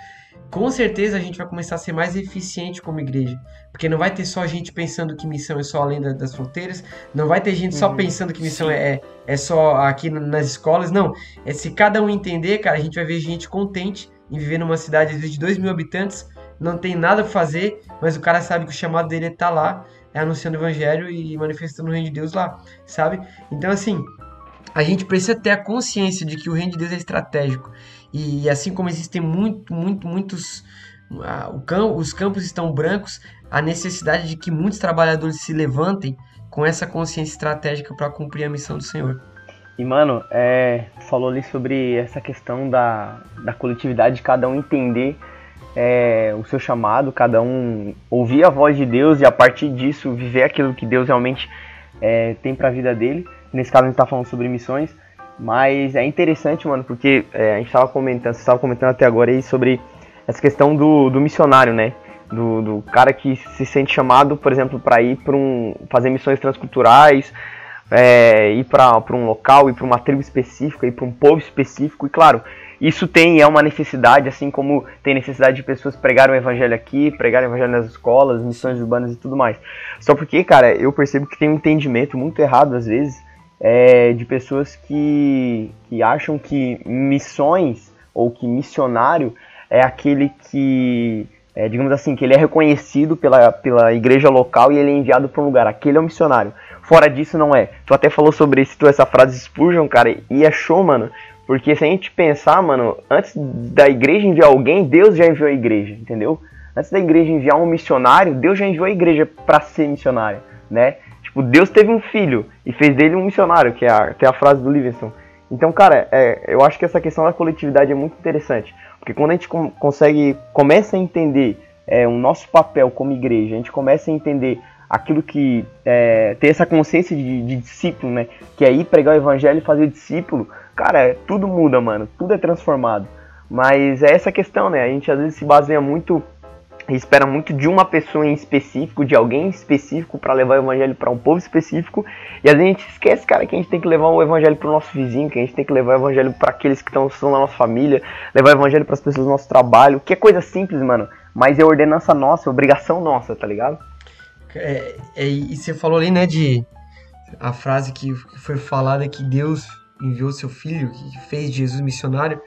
com certeza a gente vai começar a ser mais eficiente como igreja. Porque não vai ter só gente pensando que missão é só além das fronteiras, não vai ter gente só pensando que missão é só aqui nas escolas, não. Se cada um entender, cara, a gente vai ver gente contente em viver numa cidade às vezes de 2.000 habitantes, não tem nada pra fazer, mas o cara sabe que o chamado dele é estar lá, anunciando o evangelho e manifestando o reino de Deus lá, sabe? Então, assim, a gente precisa ter a consciência de que o reino de Deus é estratégico. E assim como existem muitos... os campos estão brancos, a necessidade de que muitos trabalhadores se levantem com essa consciência estratégica para cumprir a missão do Senhor. E, mano, falou ali sobre essa questão da coletividade, de cada um entender o seu chamado, cada um ouvir a voz de Deus e a partir disso viver aquilo que Deus realmente tem pra vida dele. Nesse caso a gente tá falando sobre missões, mas é interessante, mano, porque a gente tava comentando, você estava comentando até agora aí sobre essa questão do missionário, né? Do cara que se sente chamado, por exemplo, para ir fazer missões transculturais, ir para um local, ir para uma tribo específica, ir para um povo específico, e claro, isso é uma necessidade, assim como tem necessidade de pessoas pregarem o evangelho aqui, pregarem o evangelho nas escolas, missões urbanas e tudo mais. Só porque, cara, eu percebo que tem um entendimento muito errado, às vezes, de pessoas que acham que missões, ou que missionário, é aquele que, digamos assim, que ele é reconhecido pela igreja local e ele é enviado para um lugar. Aquele é o missionário. Fora disso, não é. Tu até falou sobre essa frase de Spurgeon, cara, e é show, mano. Porque se a gente pensar, mano, antes da igreja enviar alguém, Deus já enviou a igreja, entendeu? Antes da igreja enviar um missionário, Deus já enviou a igreja para ser missionária, né? Tipo, Deus teve um filho e fez dele um missionário, que é a frase do Livingston. Então, cara, eu acho que essa questão da coletividade é muito interessante. Porque quando a gente começa a entender o nosso papel como igreja, a gente começa a entender aquilo que ter essa consciência de discípulo, né? Que é ir pregar o evangelho e fazer discípulo, cara, tudo muda, mano, tudo é transformado. Mas é essa questão, né? A gente às vezes se baseia muito e espera muito de uma pessoa em específico, de alguém específico para levar o evangelho para um povo específico, e às vezes a gente esquece, cara, que a gente tem que levar o evangelho para o nosso vizinho, que a gente tem que levar o evangelho para aqueles que estão na nossa família, levar o evangelho para as pessoas do nosso trabalho, que é coisa simples, mano, mas é ordenança nossa, é obrigação nossa, tá ligado? E você falou ali, né, de a frase que foi falada que Deus enviou seu filho, que fez Jesus missionário.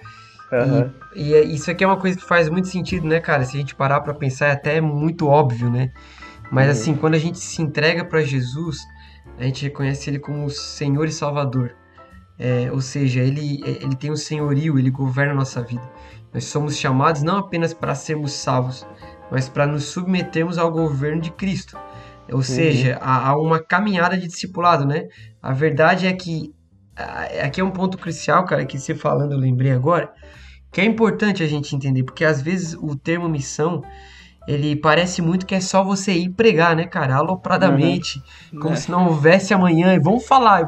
Uhum. E isso aqui é uma coisa que faz muito sentido, né, cara? Se a gente parar pra pensar, é até muito óbvio, né? Mas assim, quando a gente se entrega pra Jesus, a gente reconhece ele como Senhor e Salvador. Ou seja, ele tem um senhorio, ele governa a nossa vida. Nós somos chamados não apenas para sermos salvos, mas para nos submetermos ao governo de Cristo. Ou seja, há uma caminhada de discipulado, né? A verdade é que aqui é um ponto crucial, cara, que você falando eu lembrei agora, que é importante a gente entender, porque às vezes o termo missão, ele parece muito que é só você ir pregar, né, cara, alopradamente, como se não houvesse amanhã, e vamos falar.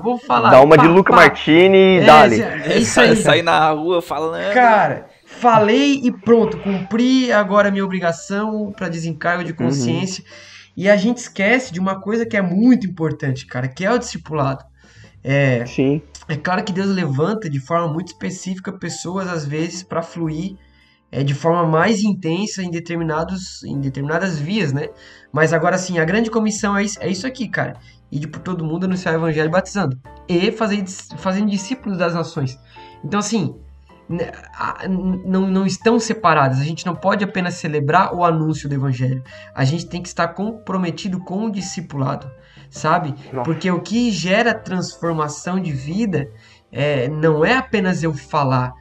Dá uma de Luca Martini e dá-lhe. É isso aí. Sair na rua falando. Cara, falei e pronto, cumpri agora a minha obrigação para desencargo de consciência. E a gente esquece de uma coisa que é muito importante, cara, que é o discipulado. Sim. É claro que Deus levanta de forma muito específica pessoas, às vezes, para fluir de forma mais intensa em determinadas vias, né? Mas agora, sim, a grande comissão é isso aqui, cara. Ir por todo mundo, anunciar o evangelho batizando. E fazendo discípulos das nações. Então, assim, não estão separadas. A gente não pode apenas celebrar o anúncio do evangelho. A gente tem que estar comprometido com o discipulado, sabe? Porque o que gera transformação de vida não é apenas eu falar.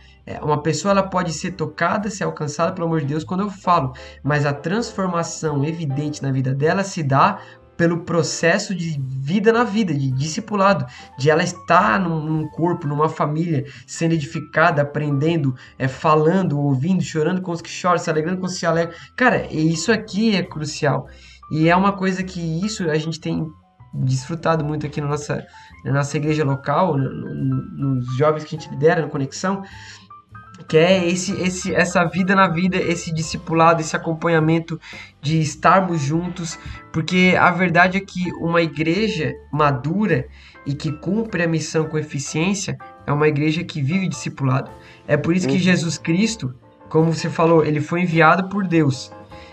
Uma pessoa ela pode ser tocada, ser alcançada pelo amor de Deus quando eu falo, mas a transformação evidente na vida dela se dá pelo processo de vida na vida, de discipulado, de ela estar num corpo, numa família, sendo edificada, aprendendo, falando, ouvindo, chorando com os que choram, se alegrando com os que se alegram. Cara, isso aqui é crucial. E é uma coisa que isso a gente tem desfrutado muito aqui na nossa igreja local, nos jovens que a gente lidera, no Conexão, que é essa vida na vida, esse discipulado, esse acompanhamento de estarmos juntos, porque a verdade é que uma igreja madura e que cumpre a missão com eficiência é uma igreja que vive discipulado. É por isso que Jesus Cristo, como você falou, ele foi enviado por Deus.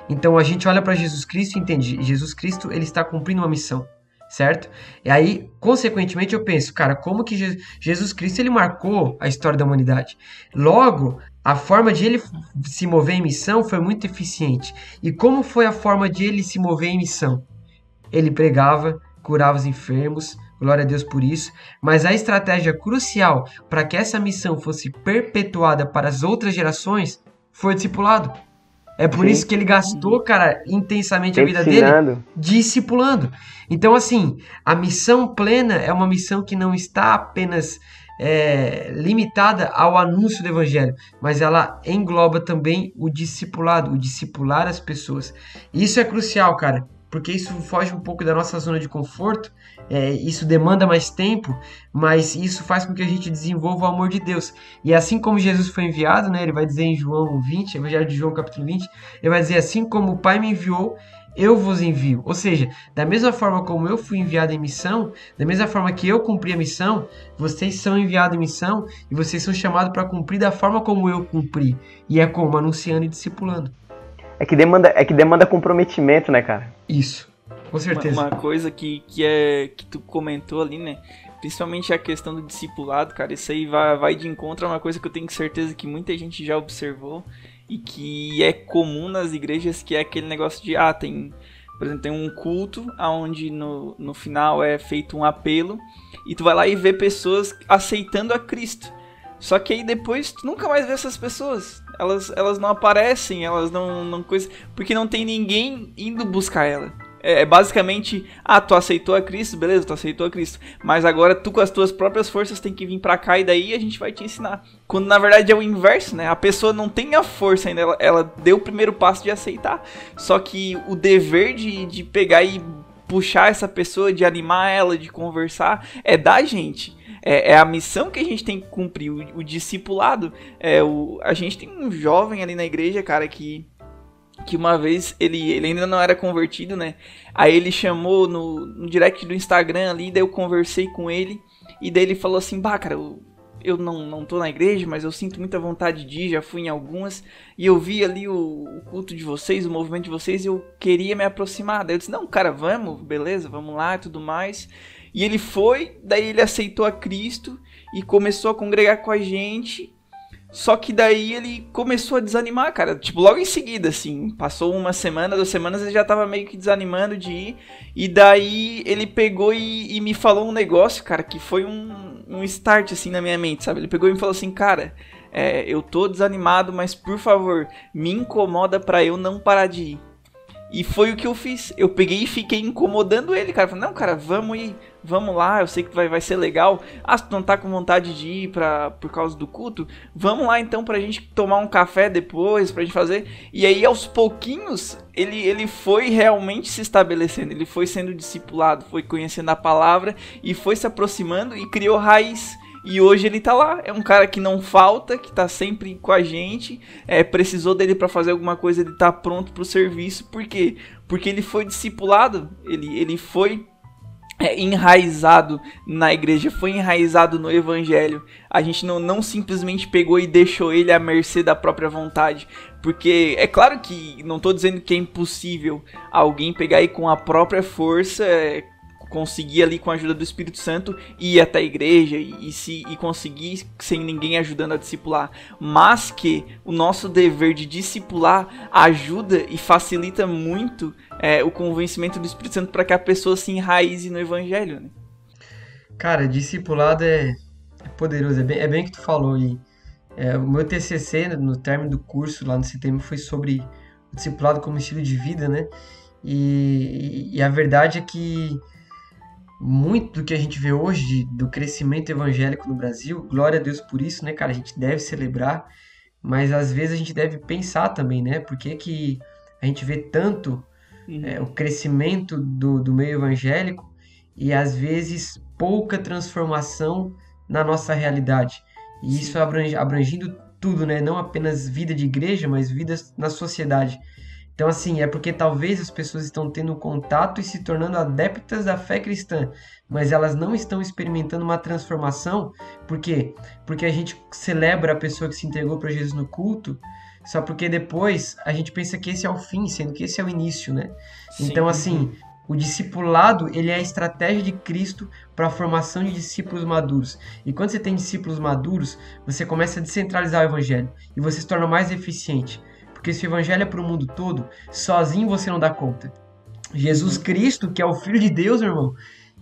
Então a gente olha para Jesus Cristo e entende, Jesus Cristo ele está cumprindo uma missão. Certo? E aí, consequentemente, eu penso, cara, como que Jesus Cristo ele marcou a história da humanidade? Logo, a forma de ele se mover em missão foi muito eficiente. E como foi a forma de ele se mover em missão? Ele pregava, curava os enfermos, glória a Deus por isso, mas a estratégia crucial para que essa missão fosse perpetuada para as outras gerações foi o discipulado. É por isso que ele gastou, cara, intensamente a vida dele discipulando. Então, assim, a missão plena é uma missão que não está apenas limitada ao anúncio do evangelho, mas ela engloba também o discipulado, o discipular as pessoas. Isso é crucial, cara, porque isso foge um pouco da nossa zona de conforto, isso demanda mais tempo, mas isso faz com que a gente desenvolva o amor de Deus. E assim como Jesus foi enviado, né, ele vai dizer em João 20, Evangelho de João capítulo 20, ele vai dizer assim como o Pai me enviou, eu vos envio. Ou seja, da mesma forma como eu fui enviado em missão, da mesma forma que eu cumpri a missão, vocês são enviados em missão e vocês são chamados para cumprir da forma como eu cumpri. E é como? Anunciando e discipulando. É que demanda comprometimento, né, cara? Isso, com certeza. Uma coisa que tu comentou ali, né? Principalmente a questão do discipulado, cara. Isso aí vai de encontro a uma coisa que eu tenho certeza que muita gente já observou e que é comum nas igrejas, que é aquele negócio de, por exemplo, tem um culto onde no final é feito um apelo e tu vai lá e vê pessoas aceitando a Cristo. Só que aí depois tu nunca mais vê essas pessoas. Elas não aparecem, elas não coisa, porque não tem ninguém indo buscar ela. É basicamente, tu aceitou a Cristo, beleza, tu aceitou a Cristo, mas agora tu com as tuas próprias forças tem que vir pra cá e daí a gente vai te ensinar. Quando na verdade é o inverso, né? A pessoa não tem a força ainda, ela deu o primeiro passo de aceitar, só que o dever de pegar e puxar essa pessoa, de animar ela, de conversar, é da gente. É a missão que a gente tem que cumprir, o discipulado. A gente tem um jovem ali na igreja, cara, que uma vez ele ainda não era convertido, né? Aí ele chamou no direct do Instagram ali, daí eu conversei com ele, e daí ele falou assim, cara, eu não tô na igreja, mas eu sinto muita vontade de ir, já fui em algumas, e eu vi ali o culto de vocês, o movimento de vocês, e eu queria me aproximar. Daí eu disse, não, cara, vamos, beleza, vamos lá e tudo mais. E ele foi, daí ele aceitou a Cristo e começou a congregar com a gente. Só que daí ele começou a desanimar, cara. Tipo, logo em seguida, assim. Passou uma semana, 2 semanas, ele já tava meio que desanimando de ir. E daí ele pegou e me falou um negócio, cara, que foi um start, assim, na minha mente, sabe? Ele pegou e me falou assim, cara, eu tô desanimado, mas por favor, me incomoda pra eu não parar de ir. E foi o que eu fiz. Eu peguei e fiquei incomodando ele, cara. Falei, não, cara, vamos ir, vamos lá, eu sei que vai ser legal. Se tu não tá com vontade de ir por causa do culto, vamos lá então pra gente tomar um café depois, pra gente fazer. E aí, aos pouquinhos, ele foi realmente se estabelecendo, ele foi sendo discipulado, foi conhecendo a palavra e foi se aproximando e criou raiz. E hoje ele tá lá, é um cara que não falta, que tá sempre com a gente, precisou dele pra fazer alguma coisa, ele tá pronto pro serviço. Por quê? Porque ele foi discipulado, ele foi enraizado na igreja, foi enraizado no evangelho. A gente não simplesmente pegou e deixou ele à mercê da própria vontade. Porque é claro que não tô dizendo que é impossível alguém pegar e com a própria força conseguir ali com a ajuda do Espírito Santo ir até a igreja e conseguir sem ninguém ajudando a discipular, mas que o nosso dever de discipular ajuda e facilita muito o convencimento do Espírito Santo para que a pessoa se enraize no evangelho, né? Cara, discipulado é poderoso, é bem o que tu falou. E o meu TCC, no término do curso lá no CTM, foi sobre o discipulado como estilo de vida, né? E a verdade é que muito do que a gente vê hoje do crescimento evangélico no Brasil, glória a Deus por isso, né, cara? A gente deve celebrar, mas às vezes a gente deve pensar também, né? Por que a gente vê tanto o crescimento do meio evangélico e às vezes pouca transformação na nossa realidade? E Sim. Isso abrangindo tudo, né? Não apenas vida de igreja, mas vida na sociedade. Então, assim, é porque talvez as pessoas estão tendo contato e se tornando adeptas da fé cristã, mas elas não estão experimentando uma transformação. Por quê? Porque a gente celebra a pessoa que se entregou para Jesus no culto, só porque depois a gente pensa que esse é o fim, sendo que esse é o início, né? Sim. Então, assim, o discipulado, ele é a estratégia de Cristo para a formação de discípulos maduros. E quando você tem discípulos maduros, você começa a descentralizar o evangelho e você se torna mais eficiente. Porque se o evangelho é para o mundo todo, sozinho você não dá conta. Jesus Cristo, que é o Filho de Deus, meu irmão,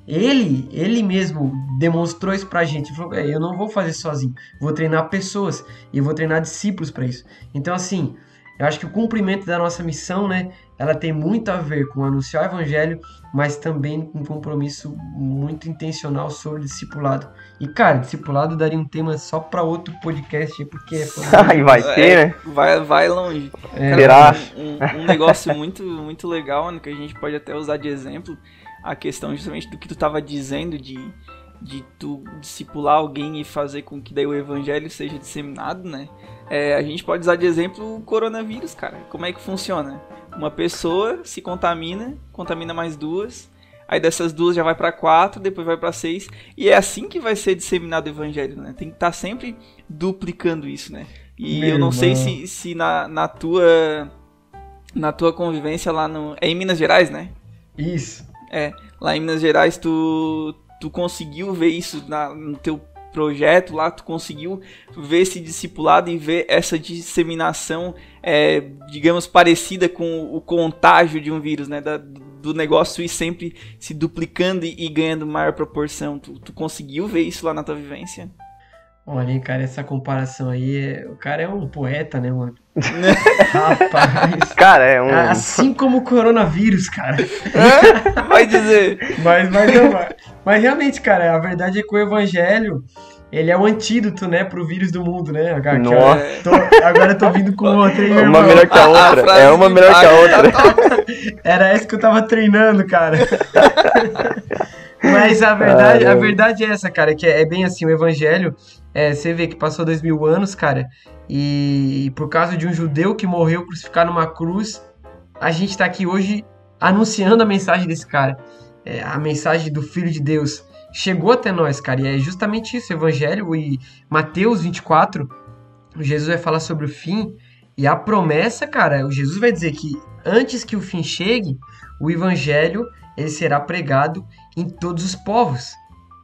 ele mesmo demonstrou isso pra gente. Ele falou, eu não vou fazer sozinho, vou treinar pessoas e vou treinar discípulos para isso. Então, assim, eu acho que o cumprimento da nossa missão, né, ela tem muito a ver com anunciar o evangelho, mas também com um compromisso muito intencional sobre discipulado. E, cara, discipulado daria um tema só para outro podcast, porque... E vai ter, né? Vai longe. Cara, um negócio muito, muito legal, né, que a gente pode até usar de exemplo, a questão justamente do que tu tava dizendo, de tu discipular alguém e fazer com que daí o evangelho seja disseminado, né? A gente pode usar de exemplo o coronavírus, cara. Como é que funciona? Uma pessoa se contamina mais 2, aí dessas 2 já vai para 4, depois vai para 6, e é assim que vai ser disseminado o evangelho, né? Tem que estar sempre duplicando isso, né? E eu não sei se na tua convivência lá é em Minas Gerais, né? Isso. Lá em Minas Gerais tu conseguiu ver isso no teu projeto lá, tu conseguiu ver esse discipulado e ver essa disseminação, digamos, parecida com o contágio de um vírus, né? Do negócio ir sempre se duplicando e ganhando maior proporção. Tu conseguiu ver isso lá na tua vivência? Olha, hein, cara, essa comparação aí, o cara é um poeta, né, mano? Rapaz. Cara, é um... Assim como o coronavírus, cara. Vai dizer. Mas realmente, cara, a verdade é que o evangelho, ele é o antídoto, né, pro vírus do mundo, né? Agora eu tô vindo com outra, hein, meu irmão? Uma melhor que a outra. É uma melhor que a outra. Era essa que eu tava treinando, cara. Mas a verdade é essa, cara, que é bem assim, o evangelho, você vê que passou 2000 anos, cara, e por causa de um judeu que morreu crucificado numa cruz, a gente tá aqui hoje anunciando a mensagem desse cara, a mensagem do Filho de Deus. Chegou até nós, cara, e é justamente isso, o evangelho, e Mateus 24, Jesus vai falar sobre o fim, e a promessa, cara, o Jesus vai dizer que antes que o fim chegue, o evangelho, ele será pregado em todos os povos.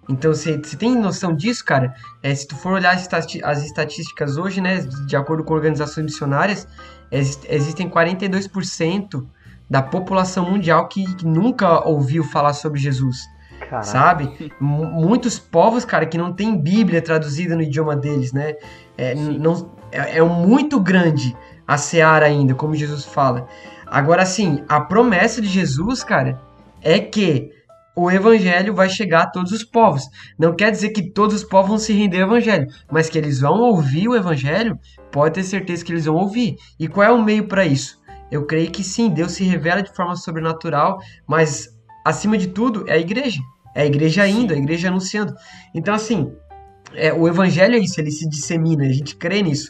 Então, você tem noção disso, cara? Se tu for olhar as estatísticas hoje, né, de acordo com organizações missionárias, existem 42% da população mundial que nunca ouviu falar sobre Jesus. Caraca. Sabe? Muitos povos, cara, que não tem Bíblia traduzida no idioma deles, né? É muito grande a seara ainda, como Jesus fala. Agora, assim, a promessa de Jesus, cara, é que o evangelho vai chegar a todos os povos. Não quer dizer que todos os povos vão se render ao evangelho, mas que eles vão ouvir o evangelho, pode ter certeza que eles vão ouvir. E qual é o meio para isso? Eu creio que sim, Deus se revela de forma sobrenatural, mas acima de tudo é a igreja. É a igreja indo, a igreja anunciando. Então, assim, o evangelho é isso, ele se dissemina, a gente crê nisso.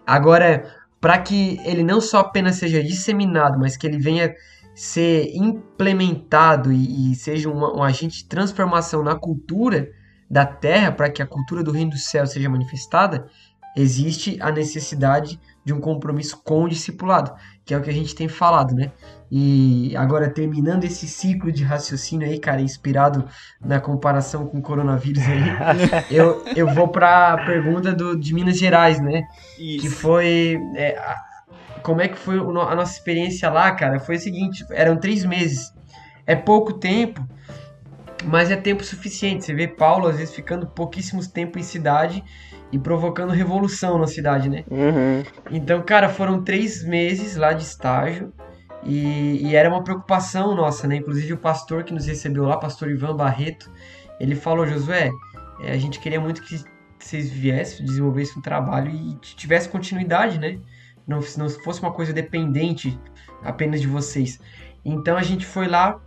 Agora, para que ele não só apenas seja disseminado, mas que ele venha ser implementado e seja um agente de transformação na cultura da terra, para que a cultura do reino do céu seja manifestada, existe a necessidade de um compromisso com o discipulado, que é o que a gente tem falado, né? E agora, terminando esse ciclo de raciocínio aí, cara, inspirado na comparação com o coronavírus aí, eu vou para a pergunta de Minas Gerais, né? Isso. Que foi... como é que foi a nossa experiência lá, cara? Foi o seguinte, eram 3 meses. É pouco tempo, mas é tempo suficiente. Você vê Paulo, às vezes, ficando pouquíssimos tempo em cidade e provocando revolução na cidade, né? Uhum. Então, cara, foram 3 meses lá de estágio e era uma preocupação nossa, né? Inclusive o pastor que nos recebeu lá, pastor Ivan Barreto, ele falou: Josué, a gente queria muito que vocês viessem, desenvolvessem um trabalho e tivesse continuidade, né? Não fosse uma coisa dependente apenas de vocês. Então a gente foi lá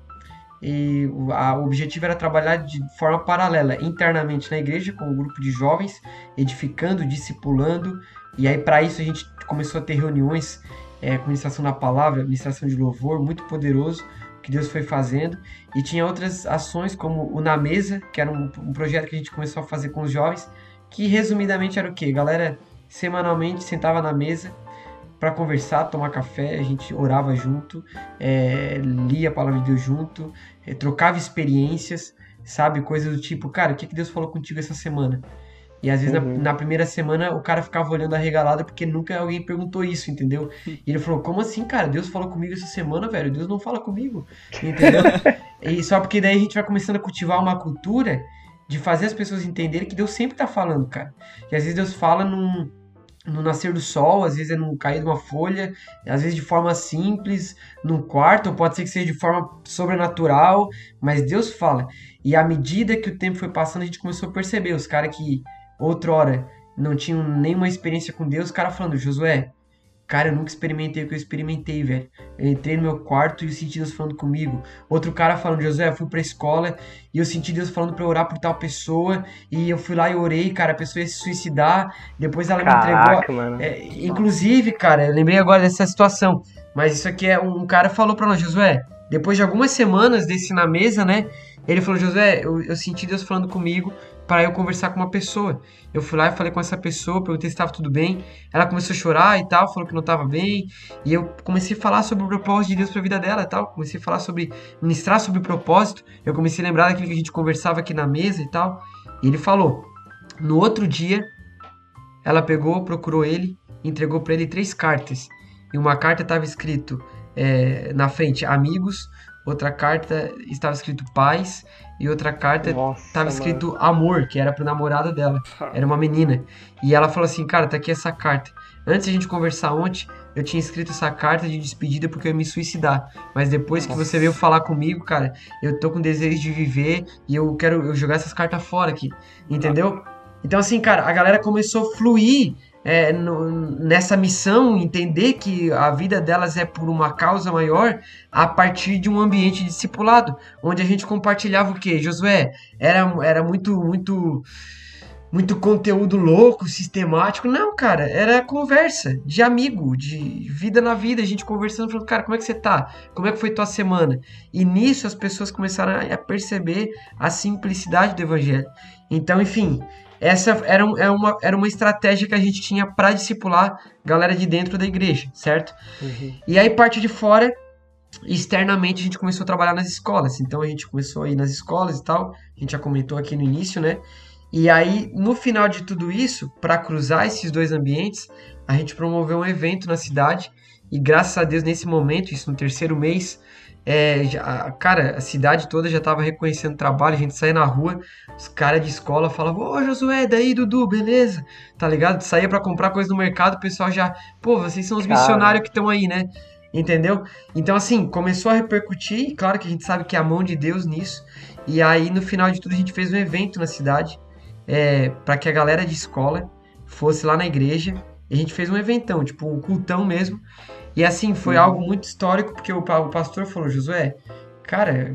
e o objetivo era trabalhar de forma paralela, internamente na igreja, com um grupo de jovens, edificando, discipulando. E aí para isso a gente começou a ter reuniões com ministração da palavra, ministração de louvor, muito poderoso, que Deus foi fazendo. E tinha outras ações, como o Na Mesa, que era um projeto que a gente começou a fazer com os jovens, que resumidamente era o quê? A galera semanalmente sentava na mesa para conversar, tomar café, a gente orava junto, lia a palavra de Deus junto, trocava experiências, sabe? Coisas do tipo, cara, o que Deus falou contigo essa semana? E às vezes na primeira semana o cara ficava olhando arregalado porque nunca alguém perguntou isso, entendeu? E ele falou: como assim, cara? Deus falou comigo essa semana, velho? Deus não fala comigo, entendeu? E só porque daí a gente vai começando a cultivar uma cultura de fazer as pessoas entenderem que Deus sempre tá falando, cara. E às vezes Deus fala no nascer do sol, às vezes é no cair de uma folha, às vezes de forma simples, num quarto, ou pode ser que seja de forma sobrenatural, mas Deus fala. E à medida que o tempo foi passando, a gente começou a perceber, os caras que outrora não tinham nenhuma experiência com Deus, os caras falando: Josué, cara, eu nunca experimentei o que eu experimentei, velho. Eu entrei no meu quarto e eu senti Deus falando comigo. Outro cara falando: Josué, eu fui pra escola e eu senti Deus falando pra eu orar por tal pessoa. E eu fui lá e orei, cara, a pessoa ia se suicidar. Depois ela me entregou. Mano. Inclusive, cara, eu lembrei agora dessa situação. Mas isso aqui um cara falou pra nós: Josué, depois de algumas semanas desse Na Mesa, né? Ele falou: Josué, eu senti Deus falando comigo para eu conversar com uma pessoa. Eu fui lá e falei com essa pessoa, perguntei se estava tudo bem. Ela começou a chorar e tal, falou que não estava bem. E eu comecei a falar sobre o propósito de Deus para a vida dela e tal. Comecei a falar ministrar sobre o propósito. Eu comecei a lembrar daquilo que a gente conversava aqui na mesa e tal. E ele falou. No outro dia, ela pegou, procurou ele, entregou para ele 3 cartas. E uma carta estava escrito na frente: amigos, outra carta estava escrito paz, e outra carta Nossa, estava escrito amor, que era pro namorado dela, era uma menina. E ela falou assim, cara, tá aqui essa carta. Antes de a gente conversar ontem, eu tinha escrito essa carta de despedida porque eu ia me suicidar. Mas depois que você veio falar comigo, cara, eu tô com desejo de viver e eu quero jogar essas cartas fora aqui, entendeu? Então assim, cara, a galera começou a fluir nessa missão, entender que a vida delas é por uma causa maior, a partir de um ambiente discipulado, onde a gente compartilhava o quê? Josué, era muito conteúdo louco, sistemático. Não, cara, era conversa de amigo, de vida na vida, a gente conversando, falando, cara, como é que você tá? Como é que foi tua semana? E nisso as pessoas começaram a perceber a simplicidade do evangelho. Então, enfim, essa era uma estratégia que a gente tinha para discipular galera de dentro da igreja, certo? Uhum. E aí, parte de fora, externamente, a gente começou a trabalhar nas escolas. Então, a gente começou a ir nas escolas e tal, a gente já comentou aqui no início, né? E aí, no final de tudo isso, para cruzar esses dois ambientes, a gente promoveu um evento na cidade. E graças a Deus, nesse momento, isso no terceiro mês, cara, a cidade toda já estava reconhecendo o trabalho. A gente saía na rua, os caras de escola falavam, ô Josué, daí Dudu, beleza? Tá ligado? Saía para comprar coisa no mercado, o pessoal já, pô, vocês são os missionários que estão aí, né? Entendeu? Então, assim, começou a repercutir. E claro que a gente sabe que é a mão de Deus nisso. E aí, no final de tudo, a gente fez um evento na cidade. Para que a galera de escola fosse lá na igreja, e a gente fez um eventão, tipo um cultão mesmo, e assim, foi algo muito histórico, porque o pastor falou, Josué, cara,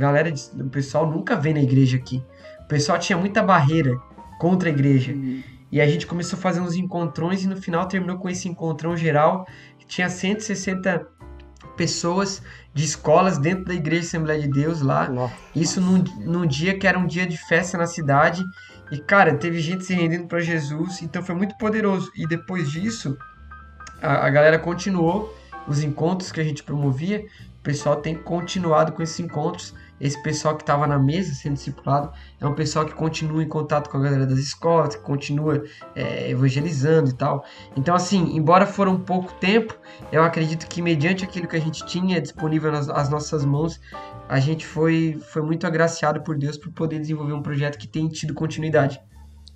o pessoal nunca vem na igreja aqui, o pessoal tinha muita barreira contra a igreja, e a gente começou a fazer uns encontrões, e no final terminou com esse encontrão geral, que tinha 160 pessoas de escolas dentro da Igreja Assembleia de Deus lá. Nossa. Isso num dia que era um dia de festa na cidade. E, cara, teve gente se rendendo para Jesus. Então foi muito poderoso. E depois disso, a galera continuou os encontros que a gente promovia. O pessoal tem continuado com esses encontros. Esse pessoal que estava na mesa sendo discipulado é um pessoal que continua em contato com a galera das escolas, que continua evangelizando e tal. Então, assim, embora for um pouco tempo, eu acredito que mediante aquilo que a gente tinha disponível nas nossas mãos, a gente foi muito agraciado por Deus por poder desenvolver um projeto que tem tido continuidade.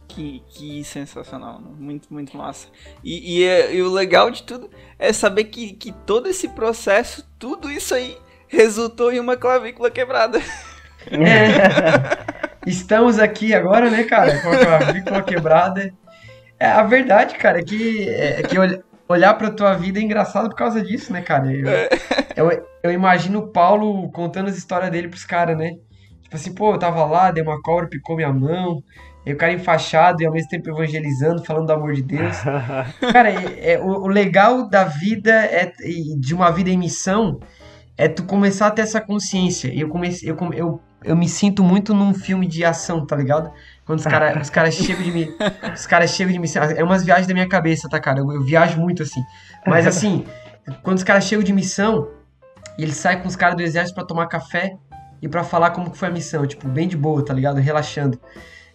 Que sensacional, né? Muito, muito massa. E o legal de tudo é saber que todo esse processo, tudo isso aí, resultou em uma clavícula quebrada. Estamos aqui agora, né, cara, com a clavícula quebrada. A verdade, cara, é que olhar pra tua vida é engraçado por causa disso, né, cara? Eu imagino o Paulo contando as histórias dele pros caras, né? Tipo assim, pô, eu tava lá, dei uma cobra, picou minha mão. E o cara enfaixado e ao mesmo tempo evangelizando, falando do amor de Deus. Cara, o legal da vida, de uma vida em missão, é tu começar a ter essa consciência. E eu me sinto muito num filme de ação, tá ligado? Quando os caras chegam de mim. Os caras chegam de missão. É umas viagens da minha cabeça, tá, cara? Eu viajo muito assim. Mas assim, quando os caras chegam de missão, e eles saem com os caras do exército pra tomar café e pra falar como que foi a missão. Tipo, bem de boa, tá ligado? Relaxando.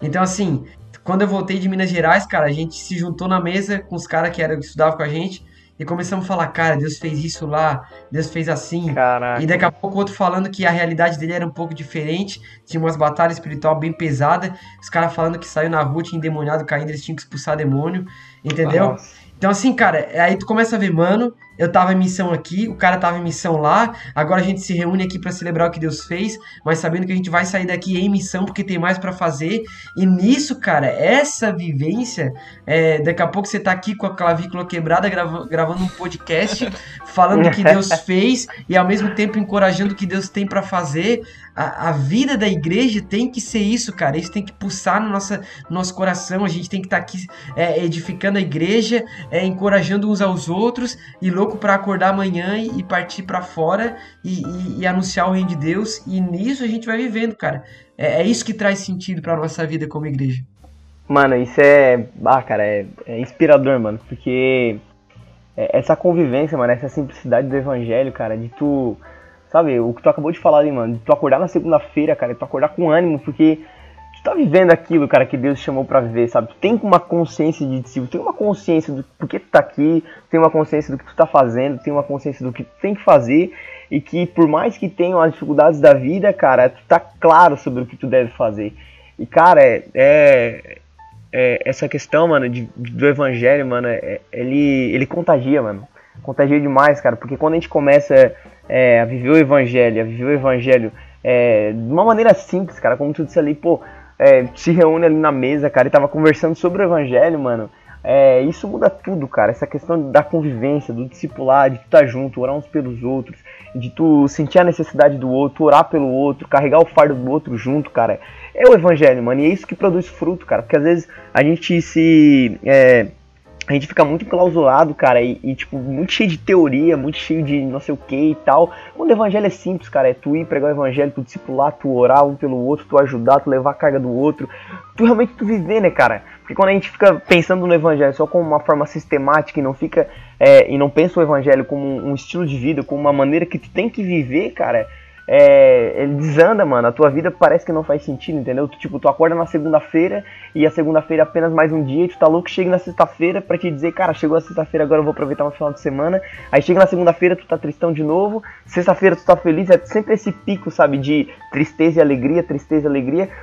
Então, assim, quando eu voltei de Minas Gerais, cara, a gente se juntou na mesa com os caras que estudavam com a gente e começamos a falar, cara, Deus fez isso lá, Deus fez assim. Caraca. E daqui a pouco o outro falando que a realidade dele era um pouco diferente, tinha umas batalhas espiritual bem pesadas, os caras falando que saiu na rua, tinha endemoniado caindo, eles tinham que expulsar demônio, entendeu? Nossa. Então, assim, cara, aí tu começa a ver, mano, eu tava em missão aqui, o cara tava em missão lá, agora a gente se reúne aqui pra celebrar o que Deus fez, mas sabendo que a gente vai sair daqui em missão porque tem mais pra fazer. E nisso, cara, essa vivência, daqui a pouco você tá aqui com a clavícula quebrada gravando um podcast, falando o que Deus fez e ao mesmo tempo encorajando o que Deus tem pra fazer. A vida da igreja tem que ser isso, cara. Isso tem que pulsar no nosso coração. A gente tem que estar aqui edificando a igreja, encorajando uns aos outros e louco para acordar amanhã e partir para fora e anunciar o reino de Deus. E nisso a gente vai vivendo, cara. É isso que traz sentido para nossa vida como igreja. Mano, isso cara, é inspirador, mano. Porque essa convivência, mano, essa simplicidade do evangelho, cara, de tu... Sabe, o que tu acabou de falar ali, mano, de tu acordar na segunda-feira, cara, de tu acordar com ânimo, porque tu tá vivendo aquilo, cara, que Deus te chamou pra viver, sabe? Tu tem uma consciência de discípulo, tem uma consciência do porquê tu tá aqui, tem uma consciência do que tu tá fazendo, tem uma consciência do que tu tem que fazer, e que por mais que tenham as dificuldades da vida, cara, tu tá claro sobre o que tu deve fazer. E, cara, essa questão, mano, do evangelho, mano, ele contagia, mano. Contagia demais, cara, porque quando a gente começa a viver o evangelho, de uma maneira simples, cara, como tu disse ali, pô, se reúne ali na mesa, cara, e tava conversando sobre o evangelho, mano, isso muda tudo, cara, essa questão da convivência, do discipular, de tu estar junto, orar uns pelos outros, de tu sentir a necessidade do outro, orar pelo outro, carregar o fardo do outro junto, cara, é o evangelho, mano, e é isso que produz fruto, cara, porque às vezes a gente fica muito enclausurado, cara, e tipo, muito cheio de teoria, muito cheio de não sei o que e tal. Quando o evangelho é simples, cara, é tu ir pregar o evangelho, tu discipular, tu orar um pelo outro, tu ajudar, tu levar a carga do outro, tu realmente tu viver, né, cara? Porque quando a gente fica pensando no evangelho só como uma forma sistemática e não fica, e não pensa o evangelho como um estilo de vida, como uma maneira que tu tem que viver, cara, ele desanda, mano, a tua vida parece que não faz sentido, entendeu? Tu acorda na segunda-feira e a segunda-feira é apenas mais um dia e tu tá louco que chega na sexta-feira pra te dizer, cara, chegou a sexta-feira, agora eu vou aproveitar o final de semana. Aí chega na segunda-feira, tu tá tristão de novo, sexta-feira tu tá feliz, é sempre esse pico, sabe, de tristeza e alegria.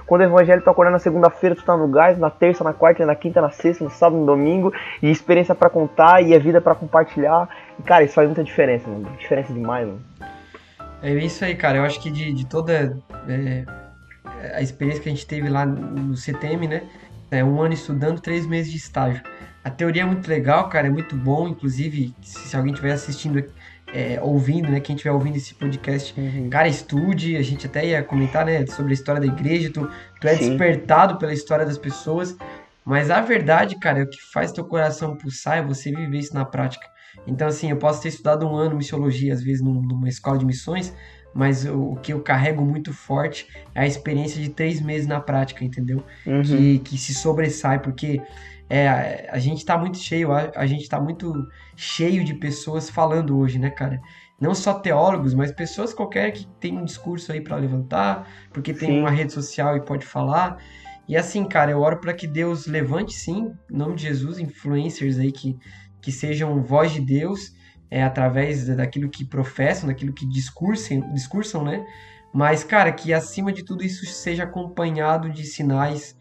Quando o evangelho tu acorda na segunda-feira, tu tá no gás, na terça, na quarta, na quinta, na sexta, no sábado, no domingo, e experiência pra contar, e a vida pra compartilhar. E, cara, isso faz muita diferença, mano, diferença demais, mano. É isso aí, cara. Eu acho que de toda a experiência que a gente teve lá no CTM, né? 1 ano estudando, 3 meses de estágio. A teoria é muito legal, cara, é muito bom. Inclusive, se alguém estiver assistindo, ouvindo, né? Quem estiver ouvindo esse podcast, cara, estude. A gente até ia comentar, né? Sobre a história da igreja. Tu é despertado pela história das pessoas. Mas a verdade, cara, é o que faz teu coração pulsar é você viver isso na prática. Então, assim, eu posso ter estudado 1 ano missiologia, às vezes, numa escola de missões, mas o que eu carrego muito forte é a experiência de 3 meses na prática, entendeu? Que se sobressai, porque a gente tá muito cheio, a gente tá muito cheio de pessoas falando hoje, né, cara? Não só teólogos, mas pessoas qualquer que tem um discurso aí para levantar, porque tem uma rede social e pode falar. E assim, cara, eu oro para que Deus levante, sim, em nome de Jesus, influencers aí que sejam voz de Deus, através daquilo que professam, daquilo que discursam, né? Mas, cara, que acima de tudo isso seja acompanhado de sinais,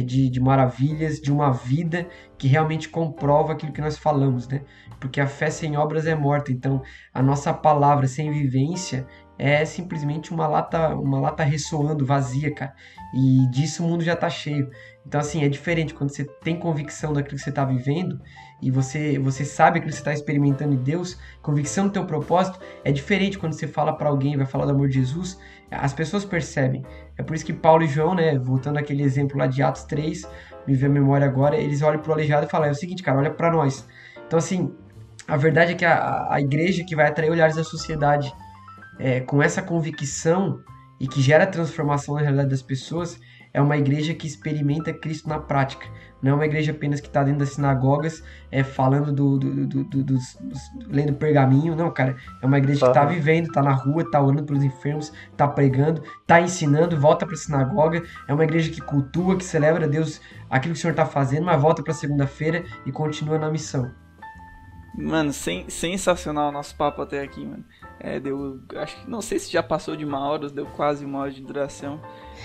de maravilhas, de uma vida que realmente comprova aquilo que nós falamos, né? Porque a fé sem obras é morta, então a nossa palavra sem vivência é simplesmente uma lata ressoando, vazia, cara. E disso o mundo já tá cheio. Então, assim, é diferente quando você tem convicção daquilo que você tá vivendo e você sabe aquilo que você tá experimentando em Deus, convicção do teu propósito, é diferente quando você fala para alguém, vai falar do amor de Jesus, as pessoas percebem. É por isso que Paulo e João, né, voltando àquele exemplo lá de Atos 3, me veio a memória agora, eles olham pro aleijado e falam, é o seguinte, cara, olha para nós. Então, assim, a verdade é que a igreja que vai atrair olhares da sociedade com essa convicção e que gera transformação na realidade das pessoas, é uma igreja que experimenta Cristo na prática. Não é uma igreja apenas que está dentro das sinagogas, falando lendo pergaminho. Não, cara. É uma igreja que está vivendo, está na rua, está orando pelos enfermos, está pregando, está ensinando, volta para a sinagoga. É uma igreja que cultua, que celebra a Deus aquilo que o Senhor está fazendo, mas volta para segunda-feira e continua na missão. Mano, sensacional o nosso papo até aqui, mano. Acho que não sei se já passou de 1 hora, deu quase 1 hora de duração.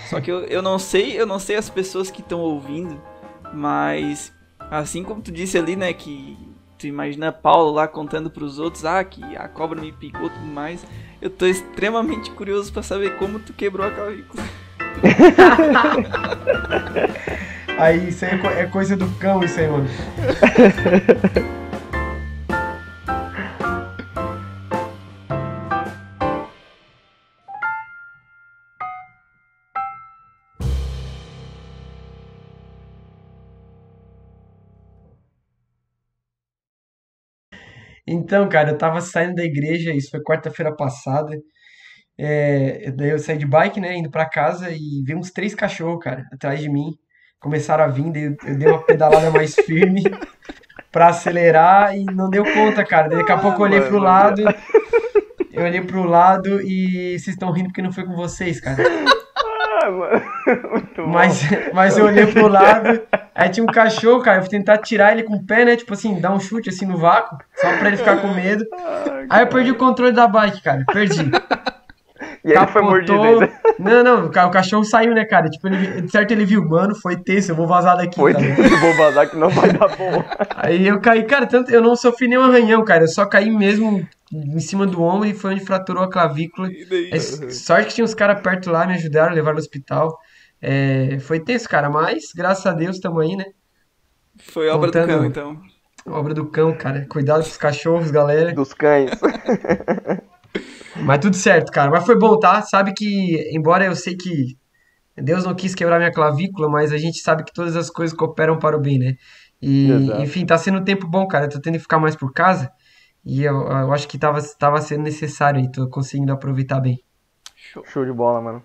Só que eu não sei as pessoas que estão ouvindo, mas assim como tu disse ali, né, que tu imagina Paulo lá contando pros outros, que a cobra me picou e tudo mais, eu tô extremamente curioso pra saber como tu quebrou a clavícula. Aí, isso aí é coisa do cão, isso aí, mano. Então, cara, eu tava saindo da igreja, isso foi quarta-feira passada. Daí eu saí de bike, né, indo pra casa e vi uns 3 cachorros, cara, atrás de mim. Começaram a vir, daí eu dei uma pedalada mais firme pra acelerar e não deu conta, cara. Daí daqui a pouco eu olhei pro lado e vocês estão rindo porque não foi com vocês, cara. Mano, muito bom. Mas eu olhei pro lado Aí tinha um cachorro, cara, eu fui tentar tirar ele com o pé, né? Tipo assim, dar um chute assim no vácuo, só pra ele ficar com medo. Aí eu perdi o controle da bike, cara, perdi. E ele foi mordido Capotou. ainda. Não, o cachorro saiu, né, cara? Tipo, de certo ele viu, mano, foi tenso, eu vou vazar daqui, Foi cara. desse, vou vazar que não vai dar bom. Aí eu caí, cara, tanto eu não sofri nenhum arranhão, cara, eu só caí mesmo em cima do ombro e foi onde fraturou a clavícula. E daí? É, sorte que tinha uns caras perto lá, me ajudaram, levaram no hospital. É, foi tenso, cara, mas graças a Deus estamos aí, né? Foi obra do cão, Contando então. a obra do cão, cara. Cuidado com os cachorros, galera. Dos cães. Mas tudo certo, cara. Mas foi bom, tá? Sabe que, embora eu sei que Deus não quis quebrar minha clavícula, mas a gente sabe que todas as coisas cooperam para o bem, né? E, Exato. enfim, tá sendo um tempo bom, cara. Eu tô tendo que ficar mais por casa e eu acho que tava sendo necessário e tô conseguindo aproveitar bem. Show de bola, mano.